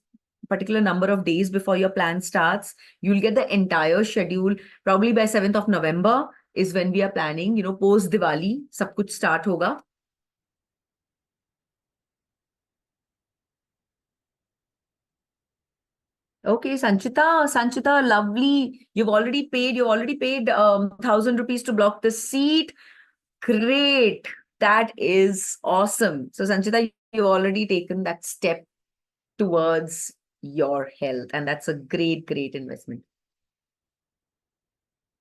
particular number of days before your plan starts. You'll get the entire schedule. Probably by 7th of November is when we are planning, post Diwali, sab kuch start hoga. Okay, Sanchita, lovely. You've already paid 1,000 rupees to block the seat. Great. That is awesome. So Sanchita, you've already taken that step towards your health, and that's a great investment.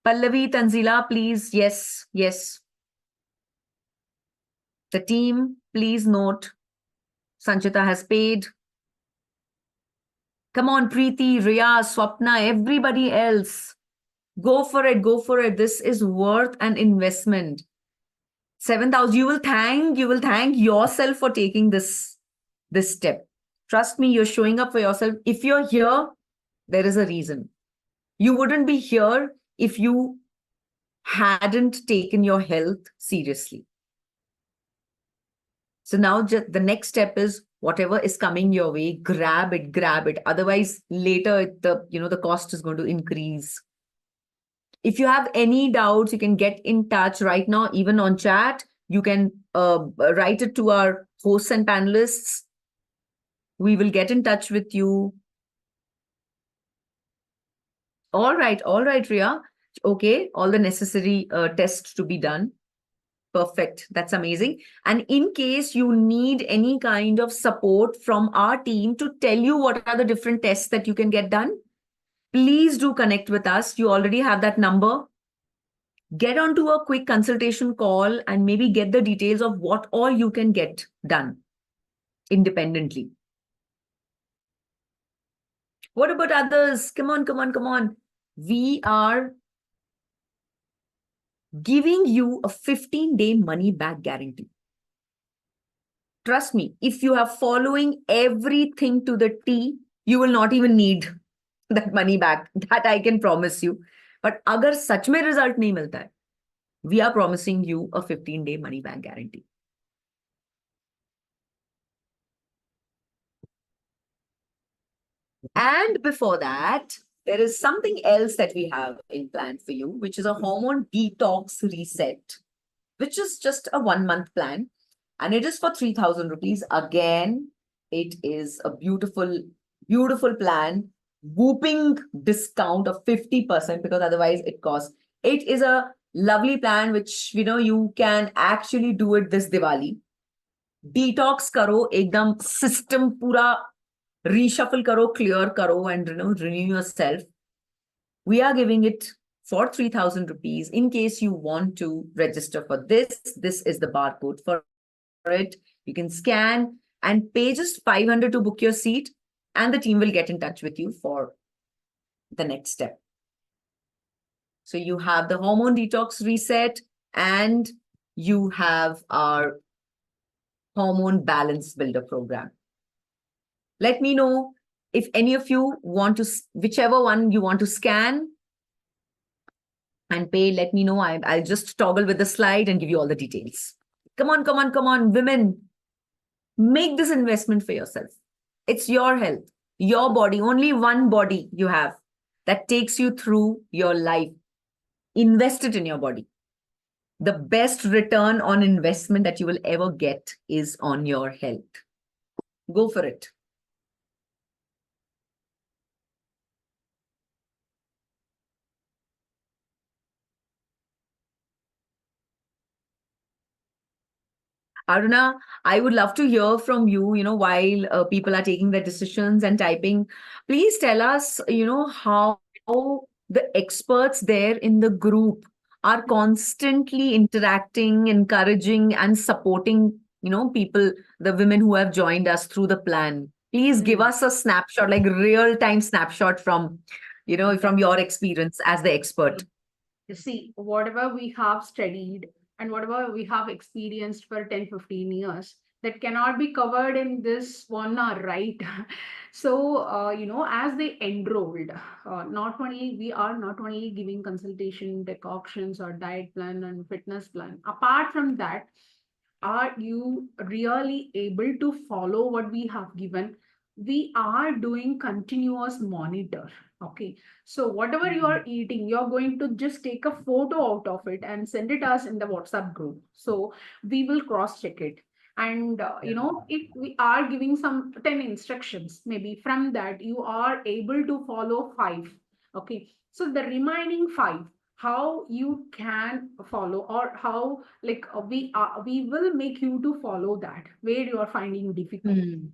Pallavi, Tanzila, please. Yes. The team, please note, Sanchita has paid. Come on, Preeti, Riya, Swapna, everybody else. Go for it. This is worth an investment. 7,000, you will thank yourself for taking this step. Trust me, you're showing up for yourself. If you're here, there is a reason. You wouldn't be here if you hadn't taken your health seriously. So now just the next step is whatever is coming your way, grab it. Otherwise, later the cost is going to increase. If you have any doubts, you can get in touch right now, even on chat. You can write it to our hosts and panelists. We will get in touch with you. All right, Riya. Okay, all the necessary tests to be done. Perfect. That's amazing. And in case you need any kind of support from our team to tell you what are the different tests that you can get done, please do connect with us. You already have that number. Get onto a quick consultation call and maybe get the details of what all you can get done independently. What about others? Come on. We are giving you a 15-day money back guarantee. Trust me, if you are following everything to the T, you will not even need that money back. That I can promise you. But agar sach mein result nahi milta hai, we are promising you a 15-day money back guarantee. And before that, there is something else that we have in plan for you, which is a hormone detox reset, which is just a 1-month plan. And it is for 3,000 rupees. Again, it is a beautiful plan. Whooping discount of 50% because otherwise it costs. It is a lovely plan which, you can actually do it this Diwali. Detox karo, ekdam system pura reshuffle karo, clear karo, and renew yourself. We are giving it for 3,000 rupees. In case you want to register for this is the barcode for it. You can scan and pay just 500 to book your seat, and the team will get in touch with you for the next step. So you have the hormone detox reset and you have our hormone balance builder program. Let me know if any of you want to, whichever one you want to scan and pay, let me know. I'll just toggle with the slide and give you all the details. Come on, come on, come on, women. Make this investment for yourself. It's your health, your body, only one body you have that takes you through your life. Invest it in your body. The best return on investment that you will ever get is on your health. Go for it. Aruna, I would love to hear from you, while people are taking their decisions and typing. Please tell us, how the experts there in the group are constantly interacting, encouraging, and supporting, people, the women who have joined us through the plan. Please give Mm. us a snapshot, like real-time snapshot from your experience as the expert. You see, whatever we have studied and whatever we have experienced for 10, 15 years, that cannot be covered in this 1 hour, right? So, as they enrolled, we are not only giving consultation, decoctions, or diet plan and fitness plan. Apart from that, are you really able to follow what we have given? We are doing continuous monitor. Okay, so whatever you are eating, you're going to just take a photo out of it and send it us in the WhatsApp group, so we will cross check it. And if we are giving some 10 instructions, maybe from that you are able to follow 5. Okay, so the remaining 5, how you can follow, or how, like, we will make you to follow that where you are finding difficult. Hmm.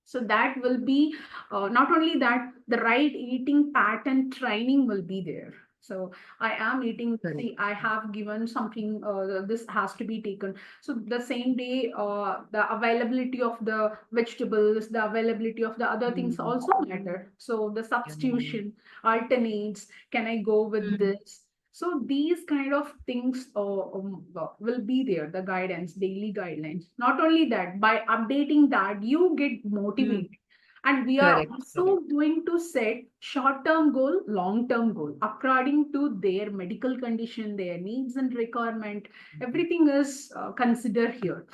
So that will be, not only that, the right eating pattern training will be there. So I am eating, Correct. see, I have given something, this has to be taken. So the same day, the availability of the vegetables, the availability of the other things Hmm. also matter. So the substitution, alternates, can I go with Hmm. this? So these kind of things will be there, the guidance, daily guidelines. Not only that, by updating that, you get Hmm. motivated. And we are Correct. also going to set short-term goal, long-term goal, according to their medical condition, their needs and requirement. Everything is considered here.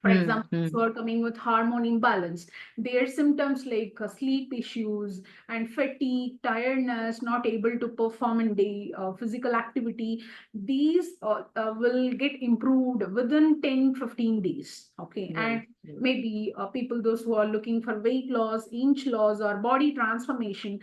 For Hmm. example, Hmm. who are coming with hormone imbalance, their symptoms like sleep issues and fatigue, tiredness, not able to perform in day physical activity, these will get improved within 10-15 days. Okay, Right. and Right. maybe people, those who are looking for weight loss, inch loss, or body transformation,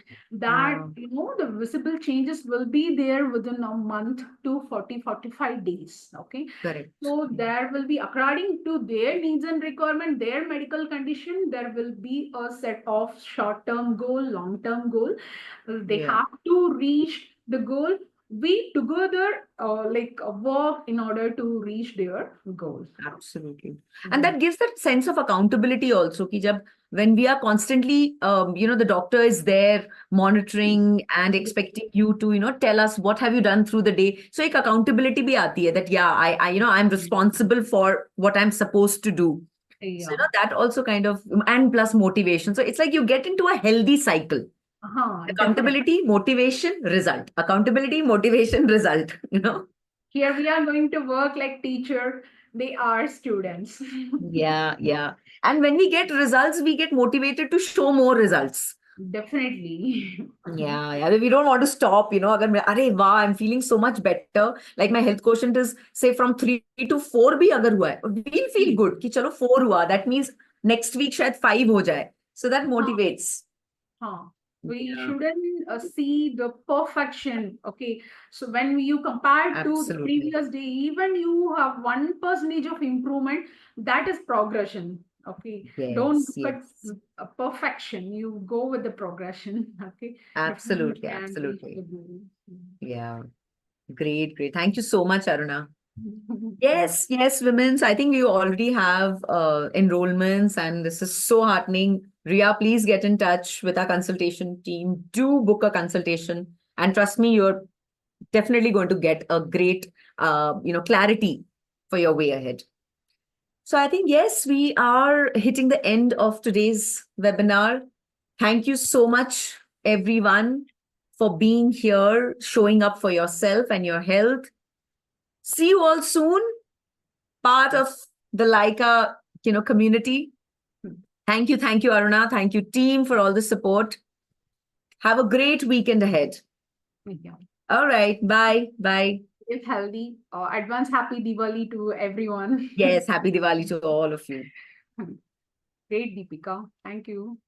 that Yeah. the visible changes will be there within a month to 40-45 days. Okay, Correct. so Yeah. there will be, according to their needs and requirement, their medical condition, there will be a set of short-term goal, long-term goal. They Yeah. have to reach the goal. We together work in order to reach their goal. Absolutely. And Mhm. that gives that sense of accountability also. When we are constantly, the doctor is there monitoring and expecting you to, tell us what have you done through the day. So एक accountability भी आती है that, yeah, I'm responsible for what I'm supposed to do. So, Yeah. that also kind of, and plus motivation. So it's like you get into a healthy cycle. Definitely. Accountability, motivation, result. Accountability, motivation, result. Here we are going to work like teacher. They are students. Yeah, yeah. And when we get results, we get motivated to show more results. Definitely. Yeah, yeah. We don't want to stop, अगर अरे वाह, I'm feeling so much better. Like my health quotient is say from 3 to 4 भी अगर हुआ है, we'll feel good कि चलो 4 हुआ. That means next week शायद 5 हो जाए. So that motivates. Huh. We Yeah, shouldn't see the perfection. Okay. So when you compare to the absolutely. previous day, even you have 1% of improvement, that is progression. Okay. Don't Yes, look at yes. perfection. You go with the progression. Okay. Definitely Absolutely, can reach absolutely. the goal. Yeah. Great, great. Thank you so much, Aruna. Yeah. Yes, yes, women. So I think we already have enrollments, and this is so heartening. Ria, please get in touch with our consultation team. Do book a consultation, and trust me, you're definitely going to get a great, clarity for your way ahead. So I think yes, we are hitting the end of today's webinar. Thank you so much, everyone, for being here, showing up for yourself and your health. See you all soon, part of the Laiqa, community. Thank you, Aruna. Thank you, team, for all the support. Have a great weekend ahead. Yeah. All right. Bye. Bye. Live healthy. Advance happy Diwali to everyone. Yes, happy Diwali to all of you. Great, Deepika. Thank you.